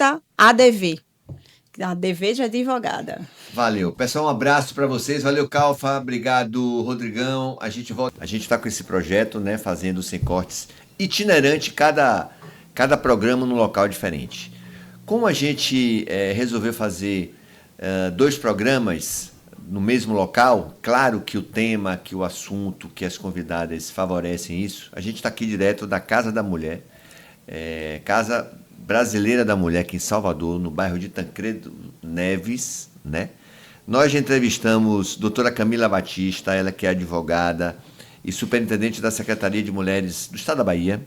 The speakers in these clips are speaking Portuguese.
luta, ADV. ADV de advogada. Valeu. Pessoal, um abraço para vocês. Valeu, Calfa. Obrigado, Rodrigão. A gente volta. A gente está com esse projeto, né, fazendo Sem Cortes itinerante, cada programa num local diferente. Como a gente resolveu fazer 2 programas no mesmo local, claro que o tema, que o assunto, que as convidadas favorecem isso. A gente está aqui direto da Casa da Mulher, Casa Brasileira da Mulher, aqui em Salvador, no bairro de Tancredo Neves, né? Nós já entrevistamos a doutora Camila Batista, ela que é advogada e superintendente da Secretaria de Mulheres do Estado da Bahia.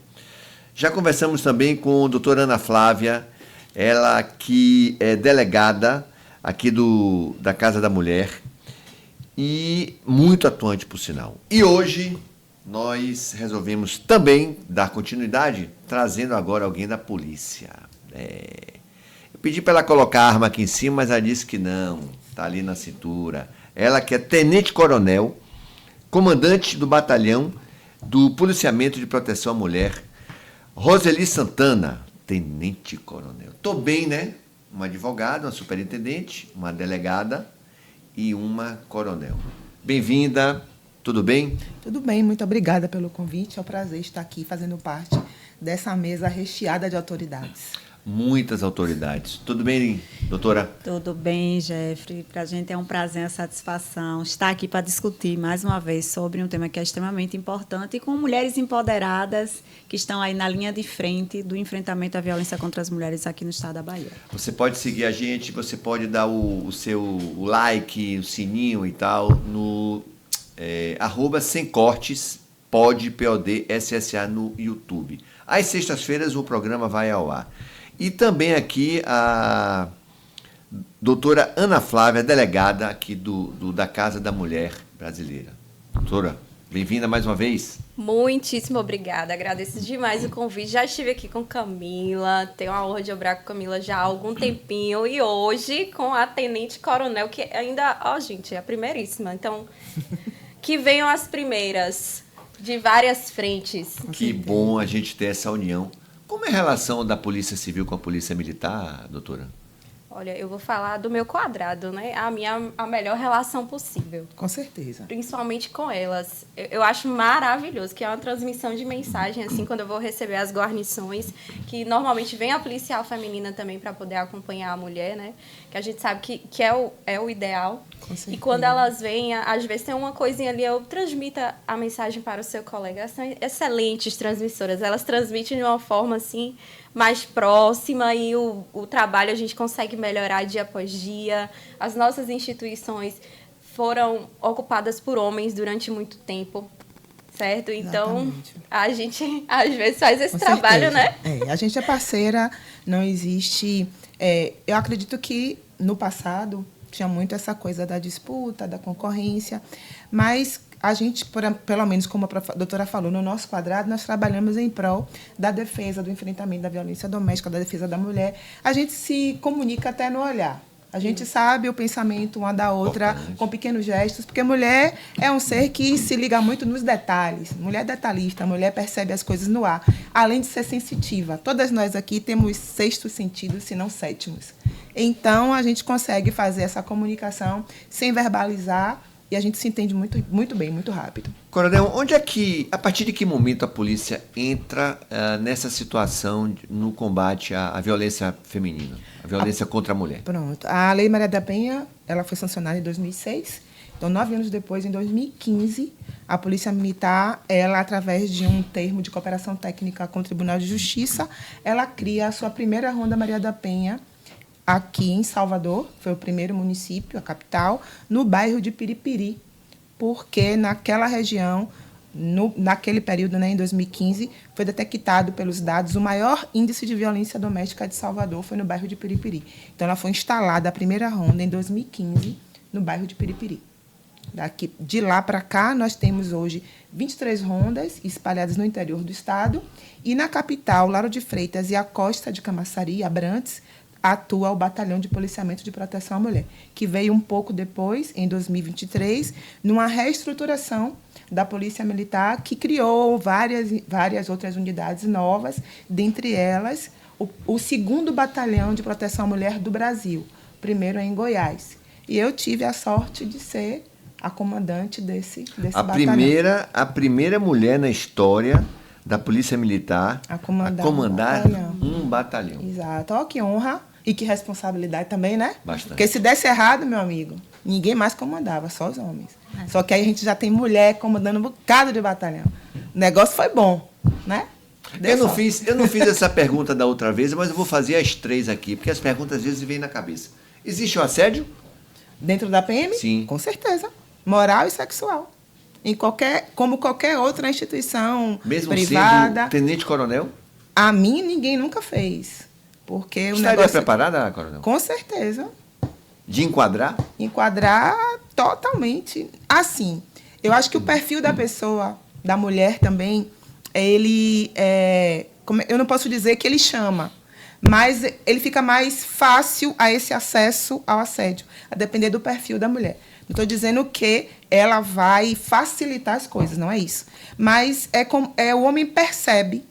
Já conversamos também com a doutora Ana Flávia, ela que é delegada aqui da Casa da Mulher e muito atuante, por sinal. E hoje nós resolvemos também dar continuidade, trazendo agora alguém da polícia. Eu pedi para ela colocar a arma aqui em cima, mas ela disse que não, está ali na cintura. Ela que é tenente-coronel, comandante do batalhão do Policiamento de Proteção à Mulher, Roseli Santana, tenente-coronel. Estou bem, né? Uma advogada, uma superintendente, uma delegada e uma coronel. Bem-vinda, tudo bem? Tudo bem, muito obrigada pelo convite. É um prazer estar aqui fazendo parte dessa mesa recheada de autoridades. Muitas autoridades. Tudo bem, doutora? Tudo bem, Jeffrey. Para a gente é um prazer, uma satisfação estar aqui para discutir mais uma vez sobre um tema que é extremamente importante e com mulheres empoderadas que estão aí na linha de frente do enfrentamento à violência contra as mulheres aqui no estado da Bahia. Você pode seguir a gente, você pode dar o seu like, o sininho e tal, no @sem cortes, POD SSA no YouTube. Às sextas-feiras o programa vai ao ar. E também aqui a doutora Ana Flávia, delegada aqui da Casa da Mulher Brasileira. Doutora, bem-vinda mais uma vez. Muitíssimo obrigada, agradeço demais o convite. Já estive aqui com Camila, tenho a honra de obrar com Camila já há algum tempinho e hoje com a Tenente Coronel, que ainda, gente, é a primeiríssima. Então, que venham as primeiras de várias frentes. Que bom a gente ter essa união. Como é a relação da Polícia Civil com a Polícia Militar, doutora? Olha, eu vou falar do meu quadrado, né? A melhor relação possível. Com certeza. Principalmente com elas. Eu acho maravilhoso, que é uma transmissão de mensagem, assim, quando eu vou receber as guarnições, que normalmente vem a policial feminina também para poder acompanhar a mulher, né? Que a gente sabe que é o ideal. Com certeza. E quando elas vêm, às vezes tem uma coisinha ali, eu transmito a mensagem para o seu colega. Elas são excelentes transmissoras. Elas transmitem de uma forma, assim, mais próxima e o trabalho a gente consegue melhorar dia após dia. As nossas instituições foram ocupadas por homens durante muito tempo, certo? Então, exatamente. A gente, às vezes, faz esse trabalho, né? A gente é parceira, não existe... eu acredito que, no passado, tinha muito essa coisa da disputa, da concorrência, mas a gente, pelo menos como a doutora falou, no nosso quadrado, nós trabalhamos em prol da defesa, do enfrentamento da violência doméstica, da defesa da mulher. A gente se comunica até no olhar. A gente sabe o pensamento uma da outra com pequenos gestos, porque mulher é um ser que se liga muito nos detalhes. Mulher é detalhista, a mulher percebe as coisas no ar, além de ser sensitiva. Todas nós aqui temos 6º sentido, se não 7º. Então, a gente consegue fazer essa comunicação sem verbalizar, e a gente se entende muito, muito bem, muito rápido. Coronel, a partir de que momento a polícia entra nessa situação no combate à violência feminina, a violência contra a mulher? Pronto. A Lei Maria da Penha, ela foi sancionada em 2006. Então, 9 anos depois, em 2015, a Polícia Militar, ela, através de um termo de cooperação técnica com o Tribunal de Justiça, ela cria a sua primeira Ronda Maria da Penha, aqui em Salvador, foi o primeiro município, a capital, no bairro de Piripiri, porque naquela região, naquele período, né, em 2015, foi detectado pelos dados o maior índice de violência doméstica de Salvador, foi no bairro de Piripiri. Então, ela foi instalada, a primeira ronda, em 2015, no bairro de Piripiri. De lá para cá, nós temos hoje 23 rondas espalhadas no interior do estado, e na capital, Lauro de Freitas e a Costa de Camaçari, Abrantes, atua o Batalhão de Policiamento de Proteção à Mulher, que veio um pouco depois, em 2023, numa reestruturação da Polícia Militar, que criou várias outras unidades novas, dentre elas o segundo batalhão de proteção à mulher do Brasil. O primeiro é em Goiás. E eu tive a sorte de ser a comandante desse batalhão. A primeira mulher na história da Polícia Militar a comandar um batalhão. Exato. Olha que honra e que responsabilidade também, né? Bastante. Porque se desse errado, meu amigo, ninguém mais comandava, só os homens. Só que aí a gente já tem mulher comandando um bocado de batalhão. O negócio foi bom, né? Eu não fiz essa pergunta da outra vez, mas eu vou fazer as 3 aqui, porque as perguntas às vezes vêm na cabeça. Existe o assédio? Dentro da PM? Sim. Com certeza. Moral e sexual. Como qualquer outra instituição mesmo privada. Sendo tenente-coronel? A mim ninguém nunca fez. Porque o Estaria negócio... preparada, coronel? Com certeza. De enquadrar? Enquadrar totalmente. Assim, eu acho que o perfil da pessoa, da mulher também, eu não posso dizer que ele chama, mas ele fica mais fácil a esse acesso ao assédio, a depender do perfil da mulher. Não estou dizendo que ela vai facilitar as coisas, não é isso. Mas o homem percebe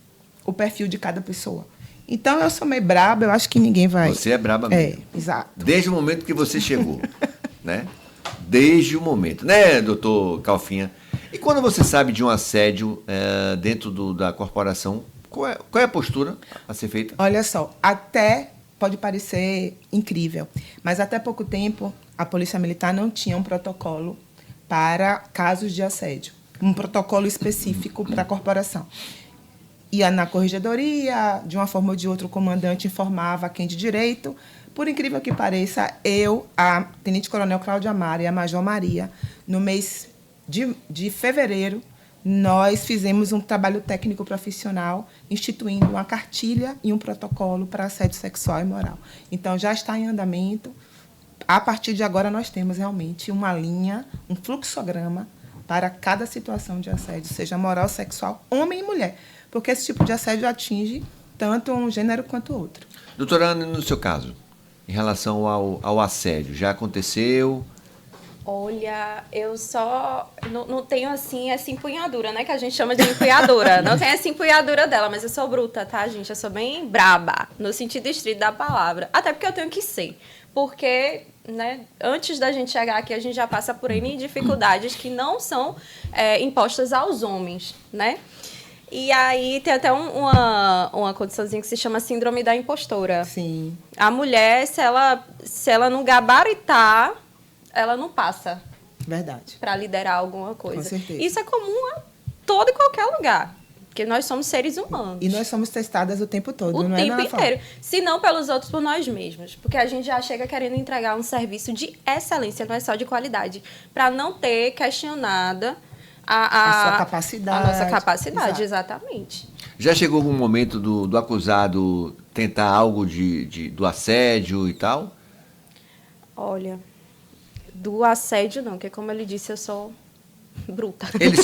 o perfil de cada pessoa. Então, eu sou meio braba, eu acho que ninguém vai... Você é braba mesmo. Exato. Desde o momento que você chegou, né? Desde o momento, né, doutor Calfinha? E quando você sabe de um assédio dentro da corporação, qual é a postura a ser feita? Olha só, até pode parecer incrível, mas até pouco tempo a Polícia Militar não tinha um protocolo para casos de assédio, um protocolo específico para a corporação. Ia na corregedoria, de uma forma ou de outra o comandante informava quem de direito. Por incrível que pareça, eu, a tenente-coronel Cláudia Amara e a Major Maria, no mês de fevereiro, nós fizemos um trabalho técnico profissional instituindo uma cartilha e um protocolo para assédio sexual e moral. Então, já está em andamento. A partir de agora, nós temos realmente uma linha, um fluxograma para cada situação de assédio, seja moral, sexual, homem e mulher, porque esse tipo de assédio atinge tanto um gênero quanto o outro. Doutora Ana, no seu caso, em relação ao assédio, já aconteceu? Olha, eu só não tenho, assim, essa empunhadura, né? Que a gente chama de empunhadura. Não tem essa empunhadura dela, mas eu sou bruta, tá, gente? Eu sou bem braba, no sentido estrito da palavra. Até porque eu tenho que ser. Porque, né, antes da gente chegar aqui, a gente já passa por N dificuldades que não são impostas aos homens, né? E aí tem até uma condiçãozinha que se chama síndrome da impostora. Sim. A mulher, se ela não gabaritar, ela não passa. Verdade. Para liderar alguma coisa. Com certeza. Isso é comum a todo e qualquer lugar. Porque nós somos seres humanos. E nós somos testadas o tempo todo, não é? O tempo inteiro. Se não pelos outros, por nós mesmos. Porque a gente já chega querendo entregar um serviço de excelência, não é só de qualidade. Para não ter questionada a sua capacidade. A nossa capacidade, Exato. exatamente. Já chegou algum momento do acusado tentar algo do assédio e tal? Olha, do assédio não, porque como ele disse, eu sou bruta. Ele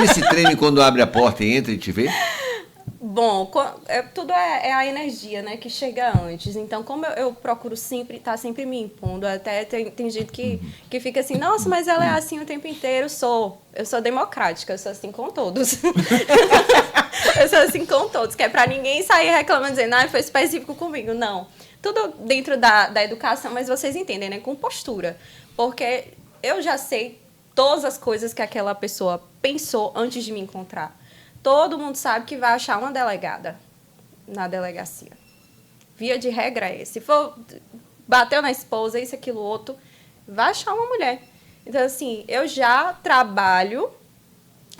se treme quando abre a porta e entra e te vê? Bom, tudo é a energia, né, que chega antes. Então, como eu procuro sempre estar sempre me impondo, até tem gente que fica assim, nossa, mas ela é assim o tempo inteiro. Eu sou democrática, eu sou assim com todos. Eu sou assim com todos, que é pra ninguém sair reclamando, dizendo, foi específico comigo. Não. Tudo dentro da educação, mas vocês entendem, né, com postura. Porque eu já sei todas as coisas que aquela pessoa pensou antes de me encontrar. Todo mundo sabe que vai achar uma delegada na delegacia. Via de regra é esse. Se for bateu na esposa, isso, aquilo, outro, vai achar uma mulher. Então, assim, eu já trabalho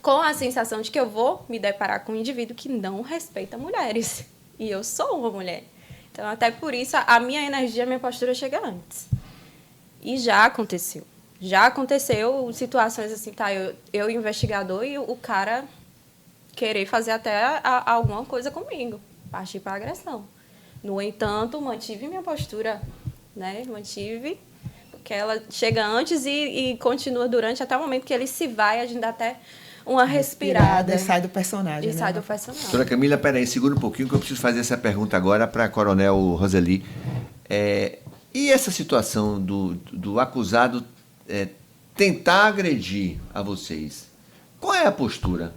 com a sensação de que eu vou me deparar com um indivíduo que não respeita mulheres. E eu sou uma mulher. Então, até por isso, a minha energia, a minha postura chega antes. E já aconteceu. Já aconteceu situações assim, tá? Eu investigador, e o cara querer fazer até alguma coisa comigo, partir para agressão. No entanto, mantive minha postura, né? Mantive, porque ela chega antes e continua durante até o momento que ele se vai, a gente dá até uma respirada. E sai do personagem. E né? sai do personagem. Doutora Camila, peraí, segura um pouquinho que eu preciso fazer essa pergunta agora para a Coronel Roseli. E essa situação do acusado tentar agredir a vocês? Qual é a postura?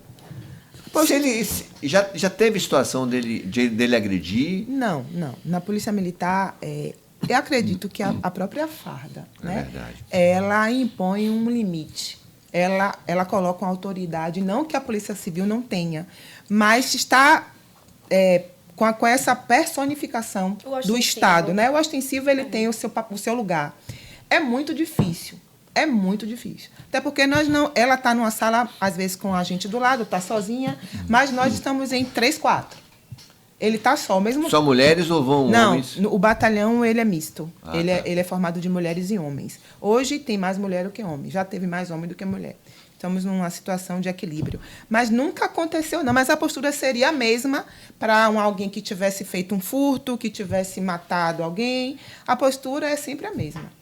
Se ele já teve situação dele agredir? Não. Na Polícia Militar, eu acredito que a própria farda, né, verdade. Ela impõe um limite. Ela coloca uma autoridade, não que a Polícia Civil não tenha, mas está com essa personificação do Estado. Né? O ostensivo ele tem o seu lugar. É muito difícil. Até porque ela está numa sala, às vezes, com a gente do lado, está sozinha, mas nós estamos em 3, 4. Ele está só. Só mulheres ou vão homens? Não, o batalhão ele é misto. Ele é formado de mulheres e homens. Hoje tem mais mulher do que homem. Já teve mais homem do que mulher. Estamos numa situação de equilíbrio. Mas nunca aconteceu, não. Mas a postura seria a mesma para alguém que tivesse feito um furto, que tivesse matado alguém. A postura é sempre a mesma.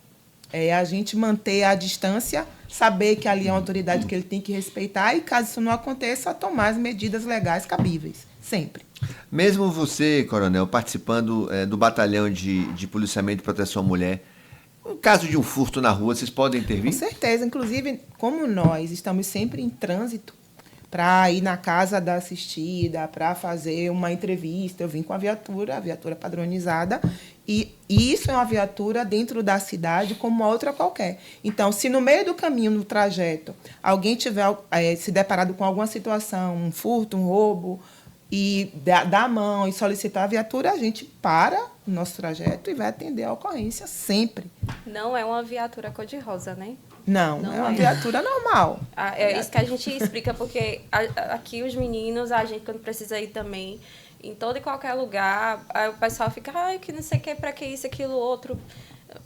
É a gente manter a distância, saber que ali é uma autoridade que ele tem que respeitar e, caso isso não aconteça, tomar as medidas legais cabíveis. Sempre. Mesmo você, coronel, participando do batalhão de policiamento e proteção à mulher, no caso de um furto na rua, vocês podem intervir? Com certeza. Inclusive, como nós estamos sempre em trânsito para ir na casa da assistida, para fazer uma entrevista, eu vim com a viatura padronizada, e isso é uma viatura dentro da cidade como uma outra qualquer. Então, se no meio do caminho, no trajeto, alguém tiver se deparado com alguma situação, um furto, um roubo, e dar a mão e solicitar a viatura, a gente para o nosso trajeto e vai atender a ocorrência sempre. Não é uma viatura cor-de-rosa, né? Não é uma viatura normal. É isso que a gente explica, porque aqui os meninos, a gente quando precisa ir também, em todo e qualquer lugar, aí o pessoal fica, que não sei o que, para que isso, aquilo, outro.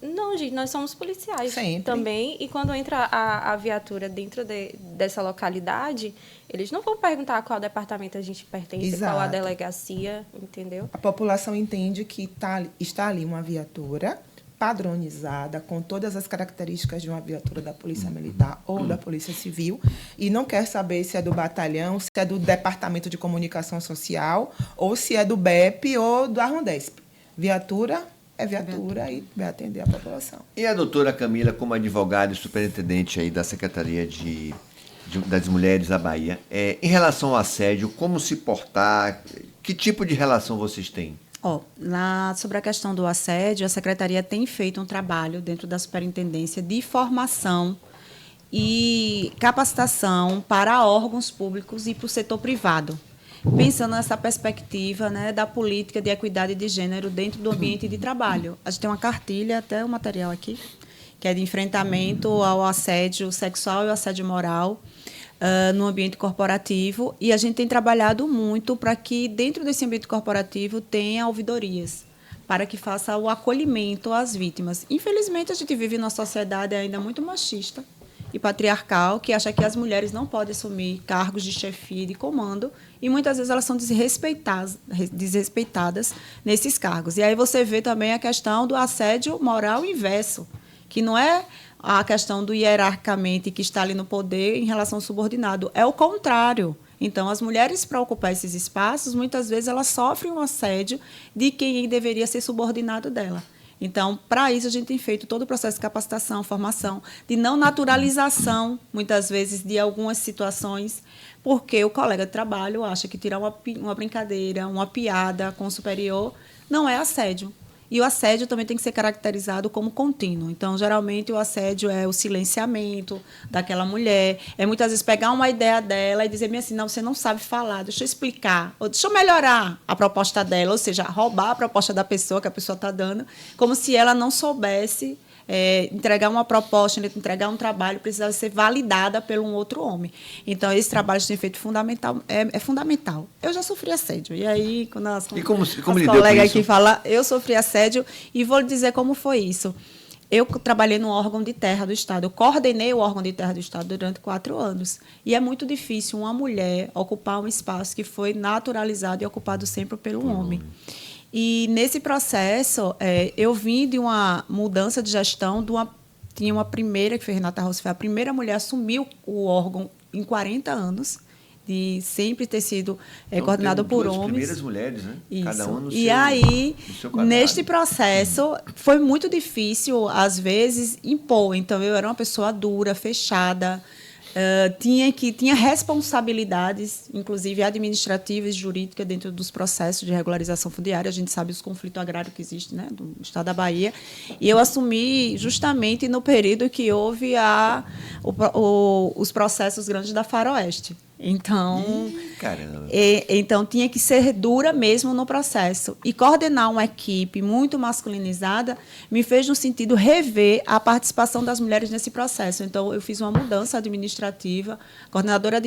Não, gente, nós somos policiais sempre também, e quando entra a viatura dentro dessa localidade, eles não vão perguntar a qual departamento a gente pertence, Exato. Qual a delegacia, entendeu? A população entende que está ali uma viatura padronizada, com todas as características de uma viatura da Polícia Militar ou da Polícia Civil, e não quer saber se é do batalhão, se é do Departamento de Comunicação Social, ou se é do BEP ou do Arrondesp. Viatura é viatura e vai atender a população. E a doutora Camila, como advogada e superintendente aí da Secretaria das Mulheres da Bahia, em relação ao assédio, como se portar, que tipo de relação vocês têm? Sobre a questão do assédio, a Secretaria tem feito um trabalho dentro da Superintendência de formação e capacitação para órgãos públicos e para o setor privado, pensando nessa perspectiva, né, da política de equidade de gênero dentro do ambiente de trabalho. A gente tem uma cartilha, até o material aqui, que é de enfrentamento ao assédio sexual e ao assédio moral no ambiente corporativo, e a gente tem trabalhado muito para que dentro desse ambiente corporativo tenha ouvidorias, para que faça o acolhimento às vítimas. Infelizmente, a gente vive numa sociedade ainda muito machista e patriarcal, que acha que as mulheres não podem assumir cargos de chefia e de comando, e muitas vezes elas são desrespeitadas nesses cargos. E aí você vê também a questão do assédio moral inverso, que não é a questão do hierarquicamente que está ali no poder em relação ao subordinado. É o contrário. Então, as mulheres, para ocupar esses espaços, muitas vezes elas sofrem um assédio de quem deveria ser subordinado dela. Então, para isso, a gente tem feito todo o processo de capacitação, formação, de não naturalização, muitas vezes, de algumas situações, porque o colega de trabalho acha que tirar uma brincadeira, uma piada com o superior, não é assédio. E o assédio também tem que ser caracterizado como contínuo. Então, geralmente, o assédio é o silenciamento daquela mulher. É muitas vezes pegar uma ideia dela e dizer assim, não, você não sabe falar, deixa eu explicar, ou deixa eu melhorar a proposta dela, ou seja, roubar a proposta da pessoa que a pessoa está dando, como se ela não soubesse entregar uma proposta, entregar um trabalho, precisava ser validada por um outro homem. Então, esse trabalho de efeito fundamental é fundamental. Eu já sofri assédio. E aí, quando as colegas aqui falam, eu sofri assédio, e vou lhe dizer como foi isso. Eu trabalhei no órgão de terra do Estado. Eu coordenei o órgão de terra do Estado durante 4 anos. E é muito difícil uma mulher ocupar um espaço que foi naturalizado e ocupado sempre pelo homem. E, nesse processo, eu vim de uma mudança de gestão. Tinha uma primeira, que foi Renata Rossi, foi a primeira mulher a assumir o órgão em 40 anos, de sempre ter sido coordenado por homens. As primeiras mulheres, né? Isso. Cada um no e seu, aí, no seu quadrado. Neste processo, foi muito difícil, às vezes, impor. Então, eu era uma pessoa dura, fechada, tinha responsabilidades, inclusive administrativas e jurídicas, dentro dos processos de regularização fundiária. A gente sabe os conflitos agrários que existem, né, do estado da Bahia. E eu assumi justamente no período que houve os processos grandes da Faroeste. Então, então tinha que ser dura mesmo no processo. E coordenar uma equipe muito masculinizada me fez, no sentido, rever a participação das mulheres nesse processo. Então, eu fiz uma mudança administrativa, coordenadora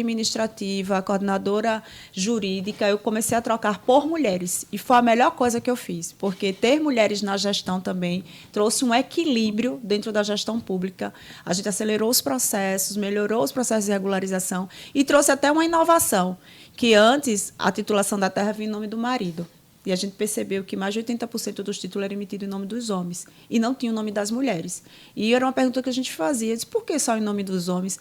coordenadora jurídica, eu comecei a trocar por mulheres. E foi a melhor coisa que eu fiz, porque ter mulheres na gestão também trouxe um equilíbrio dentro da gestão pública. A gente acelerou os processos, melhorou os processos de regularização e trouxe até uma inovação, que antes a titulação da terra vinha em nome do marido. E a gente percebeu que mais de 80% dos títulos eram emitidos em nome dos homens e não tinha o nome das mulheres. E era uma pergunta que a gente fazia. Eu disse, por que só em nome dos homens?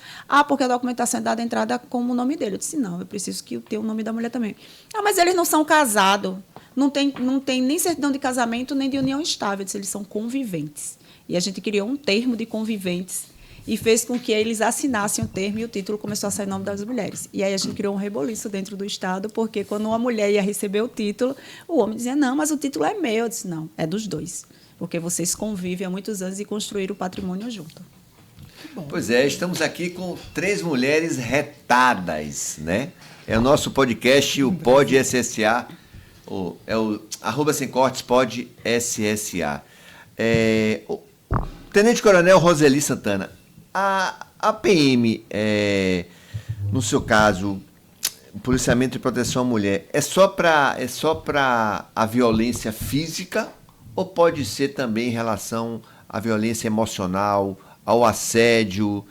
Porque a documentação é dada entrada como o nome dele. Eu disse, não, eu preciso que tenha o nome da mulher também. Mas eles não são casados. Não tem nem certidão de casamento, nem de união estável. Eu disse, eles são conviventes. E a gente criou um termo de conviventes e fez com que eles assinassem o termo e o título começou a sair em nome das mulheres. E aí a gente criou um reboliço dentro do Estado, porque quando uma mulher ia receber o título, o homem dizia, não, mas o título é meu. Eu disse, não, é dos dois, porque vocês convivem há muitos anos e construíram o patrimônio junto. Pois é, estamos aqui com 3 mulheres retadas, né? É o nosso podcast, o Pod SSA, é o @semcortes Pod SSA. Tenente Coronel Roseli Santana, a PM, no seu caso, policiamento e proteção à mulher, é só para a violência física ou pode ser também em relação à violência emocional, ao assédio,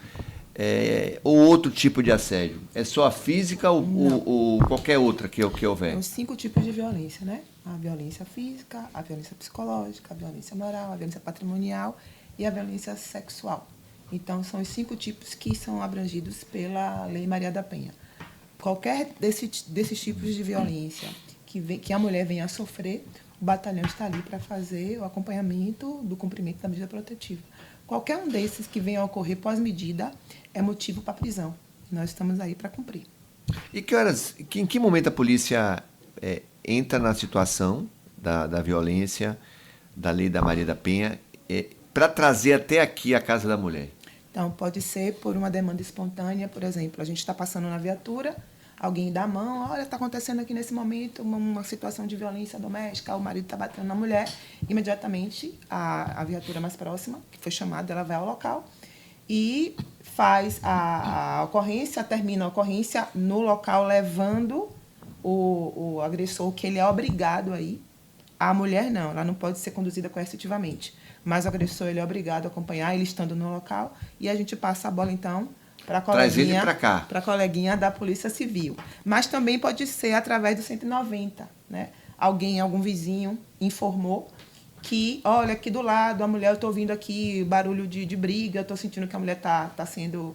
ou outro tipo de assédio? É só a física ou qualquer outra que houver? São 5 tipos de violência, né? A violência física, a violência psicológica, a violência moral, a violência patrimonial e a violência sexual. Então, são os 5 tipos que são abrangidos pela Lei Maria da Penha. Qualquer desses tipos de violência que a mulher venha a sofrer, o batalhão está ali para fazer o acompanhamento do cumprimento da medida protetiva. Qualquer um desses que venha a ocorrer pós-medida é motivo para prisão. Nós estamos aí para cumprir. E em que momento a polícia entra na situação da violência, da Lei da Maria da Penha, para trazer até aqui a Casa da Mulher? Então, pode ser por uma demanda espontânea, por exemplo, a gente está passando na viatura, alguém dá a mão, olha, está acontecendo aqui nesse momento uma situação de violência doméstica, o marido está batendo na mulher, imediatamente a viatura mais próxima, que foi chamada, ela vai ao local e faz a ocorrência, termina a ocorrência no local, levando o agressor, que ele é obrigado a ir. A mulher não, ela não pode ser conduzida coercitivamente, mas o agressor ele é obrigado a acompanhar, ele estando no local, e a gente passa a bola, então, para a coleguinha da Polícia Civil. Mas também pode ser através do 190, né? Algum vizinho informou que, olha, aqui do lado, a mulher, eu estou ouvindo aqui barulho de briga, eu estou sentindo que a mulher está sendo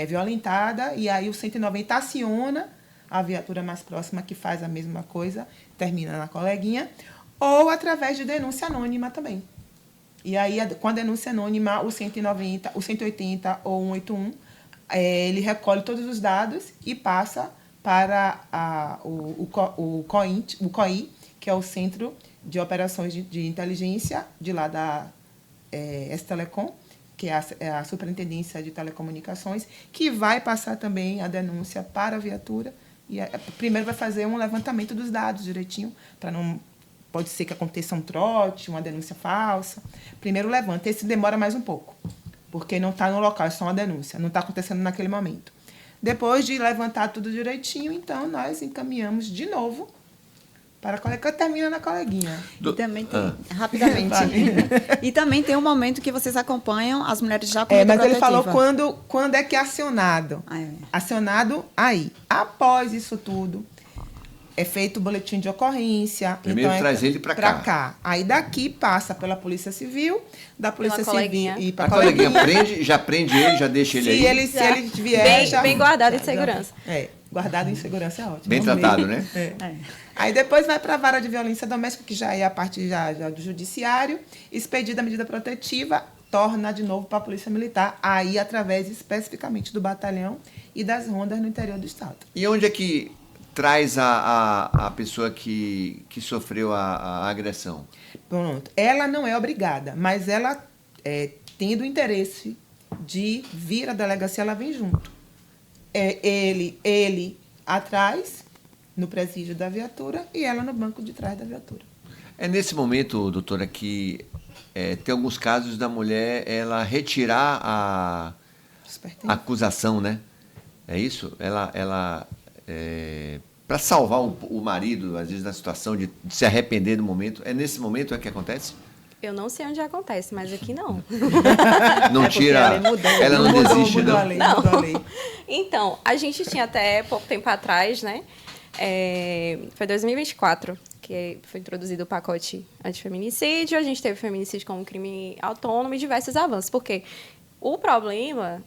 violentada, e aí o 190 aciona a viatura mais próxima que faz a mesma coisa, termina na coleguinha, ou através de denúncia anônima também. E aí, com a denúncia anônima, o 190, o 180 ou 181, ele recolhe todos os dados e passa para o COI, que é o Centro de Operações de Inteligência, de lá da S-Telecom, que é a Superintendência de Telecomunicações, que vai passar também a denúncia para a viatura. E primeiro vai fazer um levantamento dos dados direitinho, para não... Pode ser que aconteça um trote, uma denúncia falsa. Primeiro levanta. Esse demora mais um pouco, porque não está no local, é só uma denúncia. Não está acontecendo naquele momento. Depois de levantar tudo direitinho, então, nós encaminhamos de novo para a colega, que termina na coleguinha. E também tem, rapidamente, e também tem um momento que vocês acompanham as mulheres já com medida mas protetiva. Ele falou quando é que é acionado. Acionado aí. Após isso tudo, é feito o boletim de ocorrência. Primeiro então, traz ele para cá. Aí daqui passa pela Polícia Civil, da Polícia Civil e para a coleguinha. Já prende ele, já deixa ele aí. Se ele vier... Bem guardado em segurança. Guardado em segurança é ótimo. Bem tratado, né? Aí depois vai para a vara de violência doméstica, que já é a parte já do judiciário, expedida a medida protetiva, torna de novo para a Polícia Militar, aí através especificamente do batalhão e das rondas no interior do estado. E onde é que traz a pessoa que sofreu a agressão? Pronto. Ela não é obrigada, mas ela, tendo interesse de vir à delegacia, ela vem junto. Ele atrás, no presídio da viatura, e ela no banco de trás da viatura. É nesse momento, doutora, que tem alguns casos da mulher ela retirar a acusação, né? É isso? Ela para salvar o marido, às vezes, na situação de se arrepender do momento. É nesse momento que acontece? Eu não sei onde acontece, mas aqui não. Não tira. Ela não desiste, não. Mudou a lei. Então, a gente tinha até pouco tempo atrás, né? Foi 2024 que foi introduzido o pacote antifeminicídio. A gente teve feminicídio como crime autônomo e diversos avanços. Porque o problema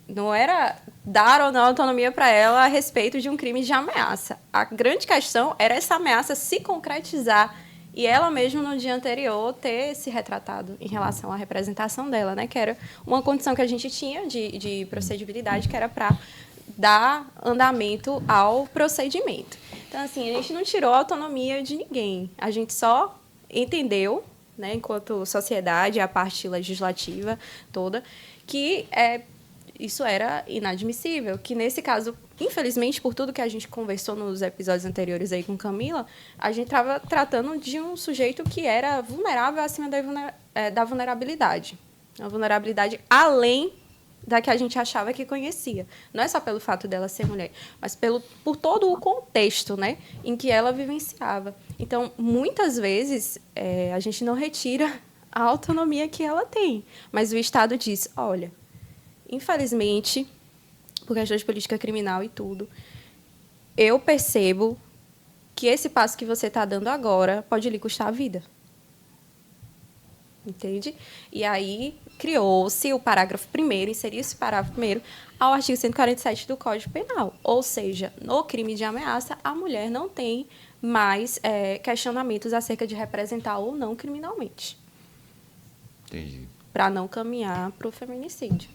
não era dar ou não autonomia para ela a respeito de um crime de ameaça. A grande questão era essa ameaça se concretizar e ela mesma, no dia anterior, ter se retratado em relação à representação dela, né? Que era uma condição que a gente tinha de procedibilidade, que era para dar andamento ao procedimento. Então, assim, a gente não tirou a autonomia de ninguém. A gente só entendeu, né, enquanto sociedade, a parte legislativa toda, que isso era inadmissível, que nesse caso, infelizmente, por tudo que a gente conversou nos episódios anteriores aí com Camila, a gente estava tratando de um sujeito que era vulnerável acima da vulnerabilidade. Uma vulnerabilidade além da que a gente achava que conhecia. Não é só pelo fato dela ser mulher, mas por todo o contexto, né, em que ela vivenciava. Então, muitas vezes, a gente não retira a autonomia que ela tem, mas o Estado diz, olha, infelizmente, por questão de política criminal e tudo, eu percebo que esse passo que você está dando agora pode lhe custar a vida. Entende? E aí criou-se o parágrafo 1º, inseriu-se o parágrafo 1º ao artigo 147 do Código Penal. Ou seja, no crime de ameaça, a mulher não tem mais questionamentos acerca de representar ou não criminalmente. Entendi. Para não caminhar para o feminicídio.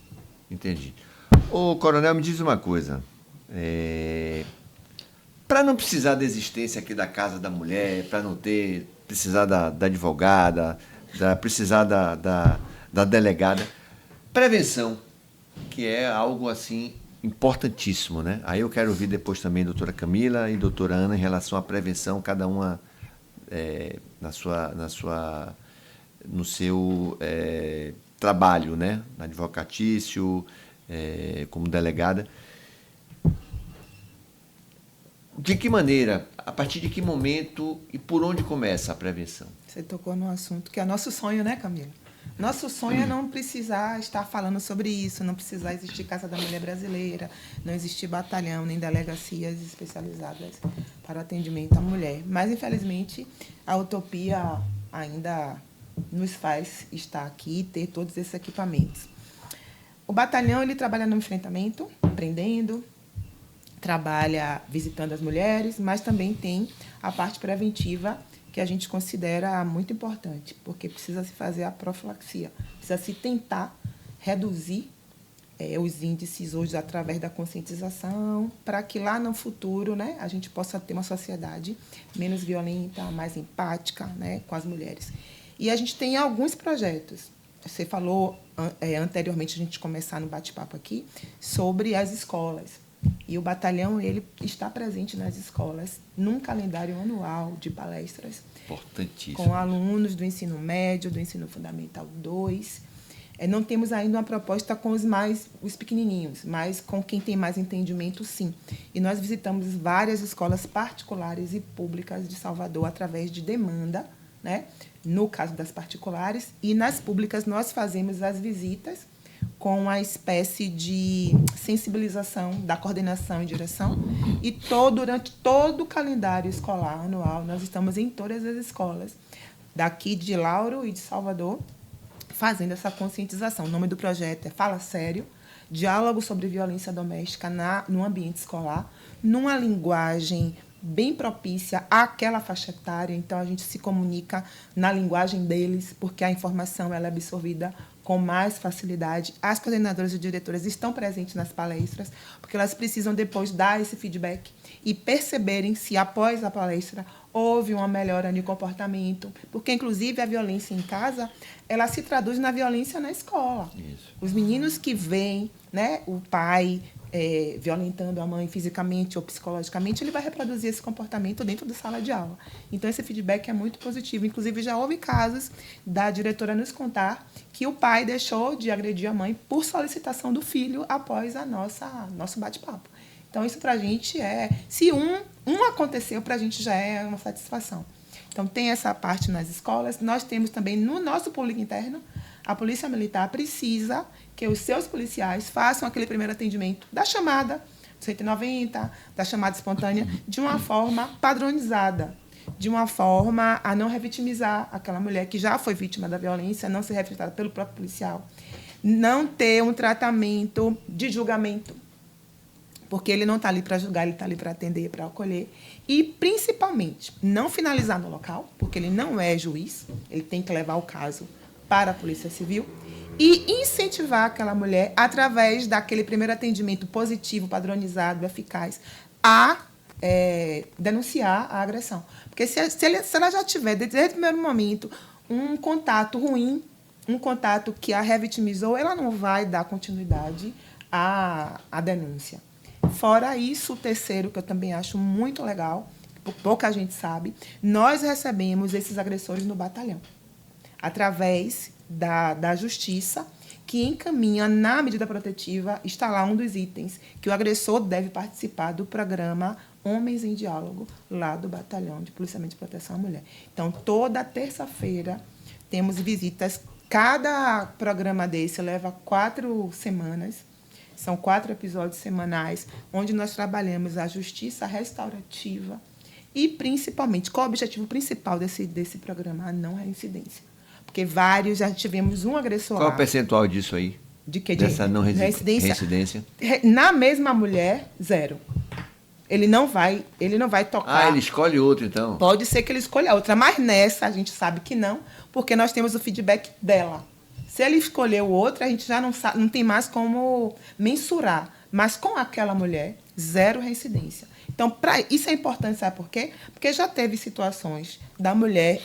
Entendi. Ô, coronel, me diz uma coisa. Para não precisar da existência aqui da Casa da Mulher, para não precisar da advogada, precisar da delegada, prevenção, que é algo assim importantíssimo, né? Aí eu quero ouvir depois também a doutora Camila e a doutora Ana em relação à prevenção, cada uma no seu trabalho, né? Advocatício, como delegada. De que maneira, a partir de que momento e por onde começa a prevenção? Você tocou num assunto que é nosso sonho, né, Camila? Nosso sonho é não precisar estar falando sobre isso, não precisar existir Casa da Mulher Brasileira, não existir batalhão, nem delegacias especializadas para atendimento à mulher. Mas, infelizmente, a utopia ainda nos faz estar aqui e ter todos esses equipamentos. O batalhão ele trabalha no enfrentamento, prendendo, trabalha visitando as mulheres, mas também tem a parte preventiva que a gente considera muito importante, porque precisa se fazer a profilaxia, precisa se tentar reduzir os índices hoje através da conscientização, para que lá no futuro, né, a gente possa ter uma sociedade menos violenta, mais empática, né, com as mulheres. E a gente tem alguns projetos. Você falou anteriormente, a gente começar no bate-papo aqui, sobre as escolas. E o batalhão ele está presente nas escolas num calendário anual de palestras. Importantíssimo. Com alunos do ensino médio, do ensino fundamental 2. Não temos ainda uma proposta com os pequenininhos, mas com quem tem mais entendimento, sim. E nós visitamos várias escolas particulares e públicas de Salvador através de demanda, né? No caso das particulares, e nas públicas nós fazemos as visitas com uma espécie de sensibilização da coordenação e direção. E durante todo o calendário escolar anual, nós estamos em todas as escolas, daqui de Lauro e de Salvador, fazendo essa conscientização. O nome do projeto é Fala Sério, diálogo sobre violência doméstica no ambiente escolar, numa linguagem bem propícia àquela faixa etária. Então, a gente se comunica na linguagem deles, porque a informação ela é absorvida com mais facilidade. As coordenadoras e diretoras estão presentes nas palestras, porque elas precisam depois dar esse feedback e perceberem se, após a palestra, houve uma melhora no comportamento. Porque, inclusive, a violência em casa, ela se traduz na violência na escola. Isso. Os meninos que veem, né, o pai violentando a mãe fisicamente ou psicologicamente, ele vai reproduzir esse comportamento dentro da sala de aula. Então, esse feedback é muito positivo. Inclusive, já houve casos da diretora nos contar que o pai deixou de agredir a mãe por solicitação do filho após nosso bate-papo. Então, isso para a gente se um aconteceu, para a gente já é uma satisfação. Então, tem essa parte nas escolas. Nós temos também, no nosso público interno, a Polícia Militar precisa que os seus policiais façam aquele primeiro atendimento da chamada 190, da chamada espontânea, de uma forma padronizada, de uma forma a não revitimizar aquela mulher que já foi vítima da violência, não ser revitimizadas pelo próprio policial, não ter um tratamento de julgamento, porque ele não está ali para julgar, ele está ali para atender, para acolher. E, principalmente, não finalizar no local, porque ele não é juiz, ele tem que levar o caso para a Polícia Civil, e incentivar aquela mulher, através daquele primeiro atendimento positivo, padronizado, eficaz, a denunciar a agressão. Porque se ela já tiver, desde o primeiro momento, um contato ruim, um contato que a revitimizou, ela não vai dar continuidade à denúncia. Fora isso, o terceiro, que eu também acho muito legal, pouca gente sabe, nós recebemos esses agressores no batalhão, através da Justiça, que encaminha na medida protetiva, está lá um dos itens, que o agressor deve participar do programa Homens em Diálogo, lá do Batalhão de Policiamento de Proteção à Mulher. Então, toda terça-feira, temos visitas. Cada programa desse leva 4 semanas, são 4 episódios semanais, onde nós trabalhamos a justiça restaurativa e, principalmente, qual é o objetivo principal desse programa? A não reincidência. Porque já tivemos um agressor. Qual é o percentual disso aí? De que? Dessa não reincidência? Na mesma mulher, 0. Ele não vai tocar. Ele escolhe outro, então. Pode ser que ele escolha outra, mas nessa a gente sabe que não, porque nós temos o feedback dela. Se ele escolheu outra, a gente já não tem mais como mensurar. Mas com aquela mulher, 0 reincidência. Então, isso é importante, sabe por quê? Porque já teve situações da mulher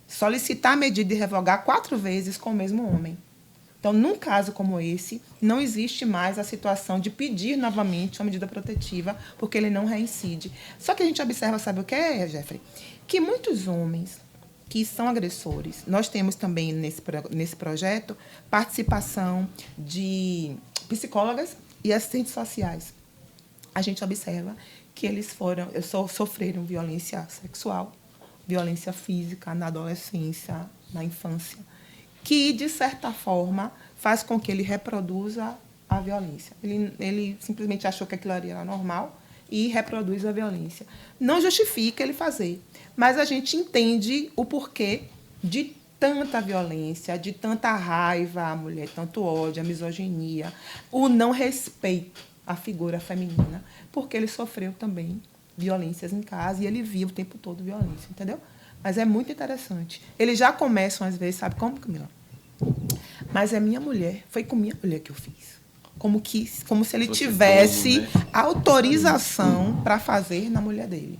solicitar a medida e revogar 4 vezes com o mesmo homem. Então, num caso como esse, não existe mais a situação de pedir novamente uma medida protetiva, porque ele não reincide. Só que a gente observa, sabe o que é, Jeffrey? Que muitos homens que são agressores, nós temos também nesse projeto participação de psicólogas e assistentes sociais. A gente observa que eles sofreram violência sexual, violência física na adolescência, na infância, que, de certa forma, faz com que ele reproduza a violência. Ele simplesmente achou que aquilo ali era normal e reproduz a violência. Não justifica ele fazer, mas a gente entende o porquê de tanta violência, de tanta raiva à mulher, tanto ódio, a misoginia, o não respeito à figura feminina, porque ele sofreu também violências em casa e ele via o tempo todo violência, entendeu? Mas é muito interessante. Eles já começam, às vezes, sabe como, Camila? Mas é minha mulher, foi com minha mulher que eu fiz. Como se ele tivesse autorização para fazer na mulher dele.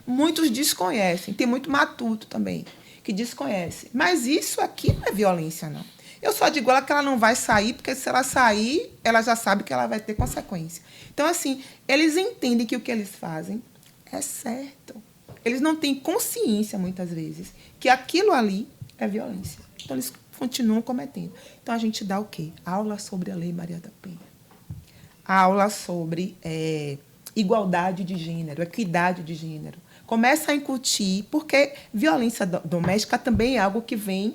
Muitos desconhecem, tem muito matuto também, que desconhece. Mas isso aqui não é violência, não. Eu só digo ela que ela não vai sair, porque se ela sair, ela já sabe que ela vai ter consequência. Então, assim, eles entendem que o que eles fazem é certo. Eles não têm consciência, muitas vezes, que aquilo ali é violência. Então, eles continuam cometendo. Então, a gente dá o quê? Aula sobre a Lei Maria da Penha. Aula sobre igualdade de gênero, equidade de gênero. Começa a incutir, porque violência doméstica também é algo que vem...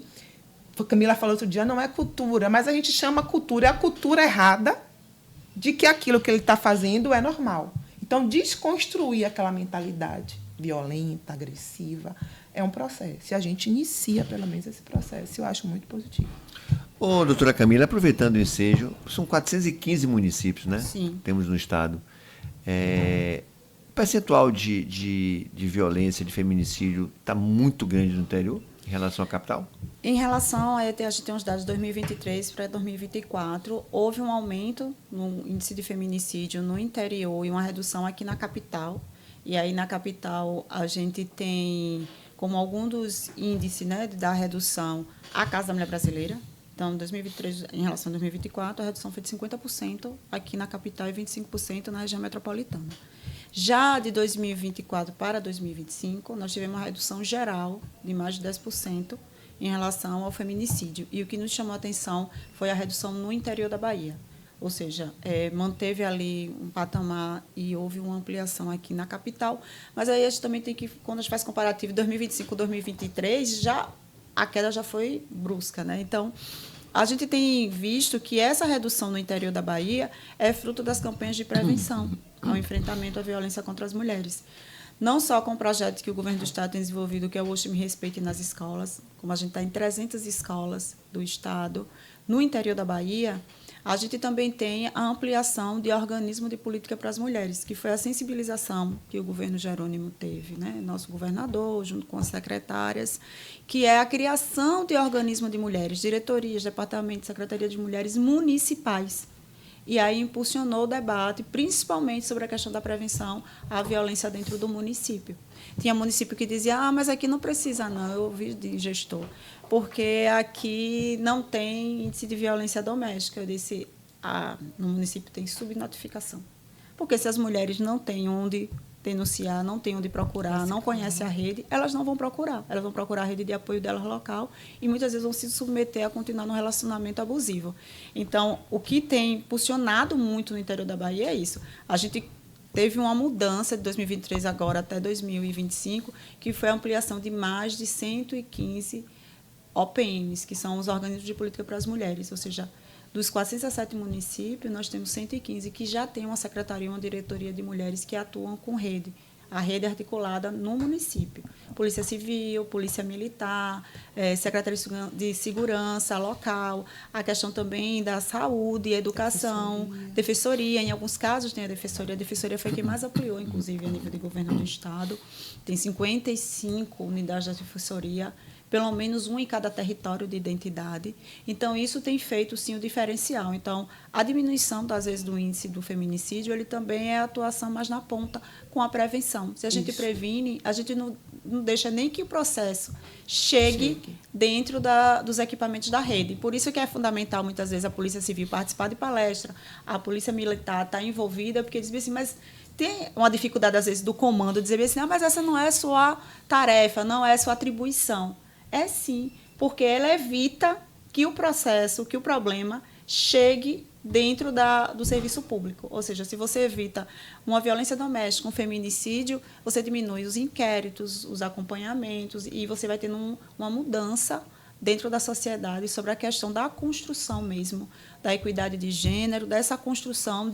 A Camila falou outro dia, não é cultura, mas a gente chama cultura, é a cultura errada de que aquilo que ele está fazendo é normal. Então, desconstruir aquela mentalidade violenta, agressiva, é um processo. E a gente inicia, pelo menos, esse processo. Eu acho muito positivo. Ô, doutora Camila, aproveitando o ensejo, são 415 municípios, né? Sim. Temos no estado. O percentual de violência, de feminicídio, está muito grande no interior? Em relação à capital? Em relação a gente tem os dados de 2023 para 2024, houve um aumento no índice de feminicídio no interior e uma redução aqui na capital. E aí, na capital, a gente tem como algum dos índices, né, da redução a Casa da Mulher Brasileira. Então, em 2023, em relação a 2024, a redução foi de 50% aqui na capital e 25% na região metropolitana. Já de 2024 para 2025, nós tivemos uma redução geral de mais de 10% em relação ao feminicídio. E o que nos chamou a atenção foi a redução no interior da Bahia. Ou seja, manteve ali um patamar e houve uma ampliação aqui na capital. Mas aí a gente também tem que, quando a gente faz comparativo de 2025 e 2023, a queda já foi brusca, né? Então, a gente tem visto que essa redução no interior da Bahia é fruto das campanhas de prevenção ao enfrentamento à violência contra as mulheres. Não só com o projeto que o governo do Estado tem desenvolvido, que é o Hoje Me Respeite nas escolas, como a gente está em 300 escolas do Estado, no interior da Bahia, a gente também tem a ampliação de organismo de política para as mulheres, que foi a sensibilização que o governo Jerônimo teve, né? Nosso governador, junto com as secretárias, que é a criação de organismo de mulheres, diretorias, departamentos, secretaria de mulheres municipais. E aí impulsionou o debate, principalmente sobre a questão da prevenção à violência dentro do município. Tinha município que dizia, mas aqui não precisa, não. Eu ouvi de gestor, porque aqui não tem índice de violência doméstica. Eu disse, no município tem subnotificação. Porque se as mulheres não têm onde denunciar, não têm onde procurar, não conhecem a rede, elas não vão procurar. Elas vão procurar a rede de apoio delas local e muitas vezes vão se submeter a continuar num relacionamento abusivo. Então, o que tem impulsionado muito no interior da Bahia é isso. A gente teve uma mudança de 2023 agora até 2025, que foi a ampliação de mais de 115 OPMs, que são os organismos de política para as mulheres, ou seja, dos 407 municípios, nós temos 115 que já têm uma secretaria, uma diretoria de mulheres que atuam com rede. A rede é articulada no município. Polícia Civil, Polícia Militar, Secretaria de Segurança local, a questão também da saúde, educação, defensoria. Em alguns casos tem a defensoria. A defensoria foi quem mais ampliou, inclusive, a nível de governo do Estado. Tem 55 unidades da defensoria, pelo menos um em cada território de identidade. Então, isso tem feito, sim, o diferencial. Então, a diminuição, às vezes, do índice do feminicídio, ele também é a atuação mais na ponta com a prevenção. Se a gente previne, a gente não deixa nem que o processo chegue dentro dos equipamentos da rede. Por isso que é fundamental, muitas vezes, a Polícia Civil participar de palestra, a Polícia Militar estar envolvida, porque diz assim, mas tem uma dificuldade, às vezes, do comando, dizer assim, mas essa não é sua tarefa, não é sua atribuição. É sim, porque ela evita que o processo, que o problema chegue dentro do serviço público. Ou seja, se você evita uma violência doméstica, um feminicídio, você diminui os inquéritos, os acompanhamentos e você vai tendo uma mudança dentro da sociedade sobre a questão da construção mesmo, da equidade de gênero, dessa construção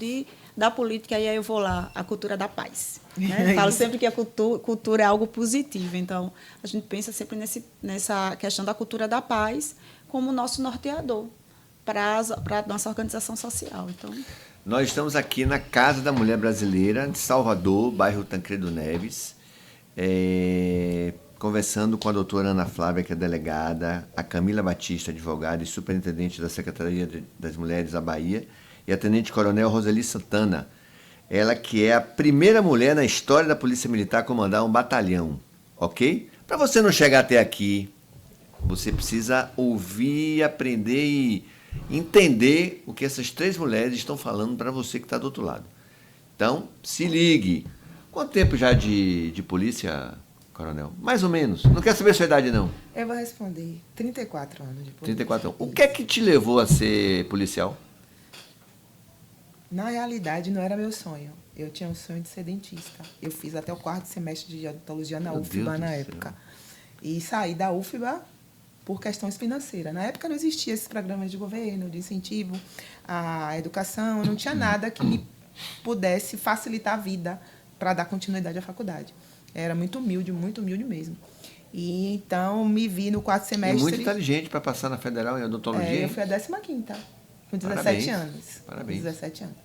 da política, e aí eu vou lá, a cultura da paz. Né? Falo sempre que a cultura é algo positivo, então a gente pensa sempre nessa questão da cultura da paz como nosso norteador para a nossa organização social. Então, nós estamos aqui na Casa da Mulher Brasileira, de Salvador, bairro Tancredo Neves, conversando com a doutora Ana Flávia, que é delegada, a Camila Batista, advogada e superintendente da Secretaria das Mulheres da Bahia, e a tenente-coronel Roseli Santana, ela que é a primeira mulher na história da Polícia Militar a comandar um batalhão, ok? Para você não chegar até aqui, você precisa ouvir, aprender e entender o que essas 3 mulheres estão falando para você que está do outro lado. Então, se ligue. Quanto tempo já de polícia, coronel? Mais ou menos. Não quero saber a sua idade, não. Eu vou responder. 34 anos de polícia. 34 anos. O que é que te levou a ser policial? Na realidade, não era meu sonho. Eu tinha um sonho de ser dentista. Eu fiz até o 4º semestre de odontologia na UFBA na época. E saí da UFBA por questões financeiras. Na época não existia esses programas de governo, de incentivo à educação, não tinha nada que me pudesse facilitar a vida para dar continuidade à faculdade. Era muito humilde mesmo. E então me vi no 4º semestre. E muito inteligente para passar na federal em odontologia. Eu fui a 15ª, com 17 Parabéns. anos. Parabéns. Com 17 anos.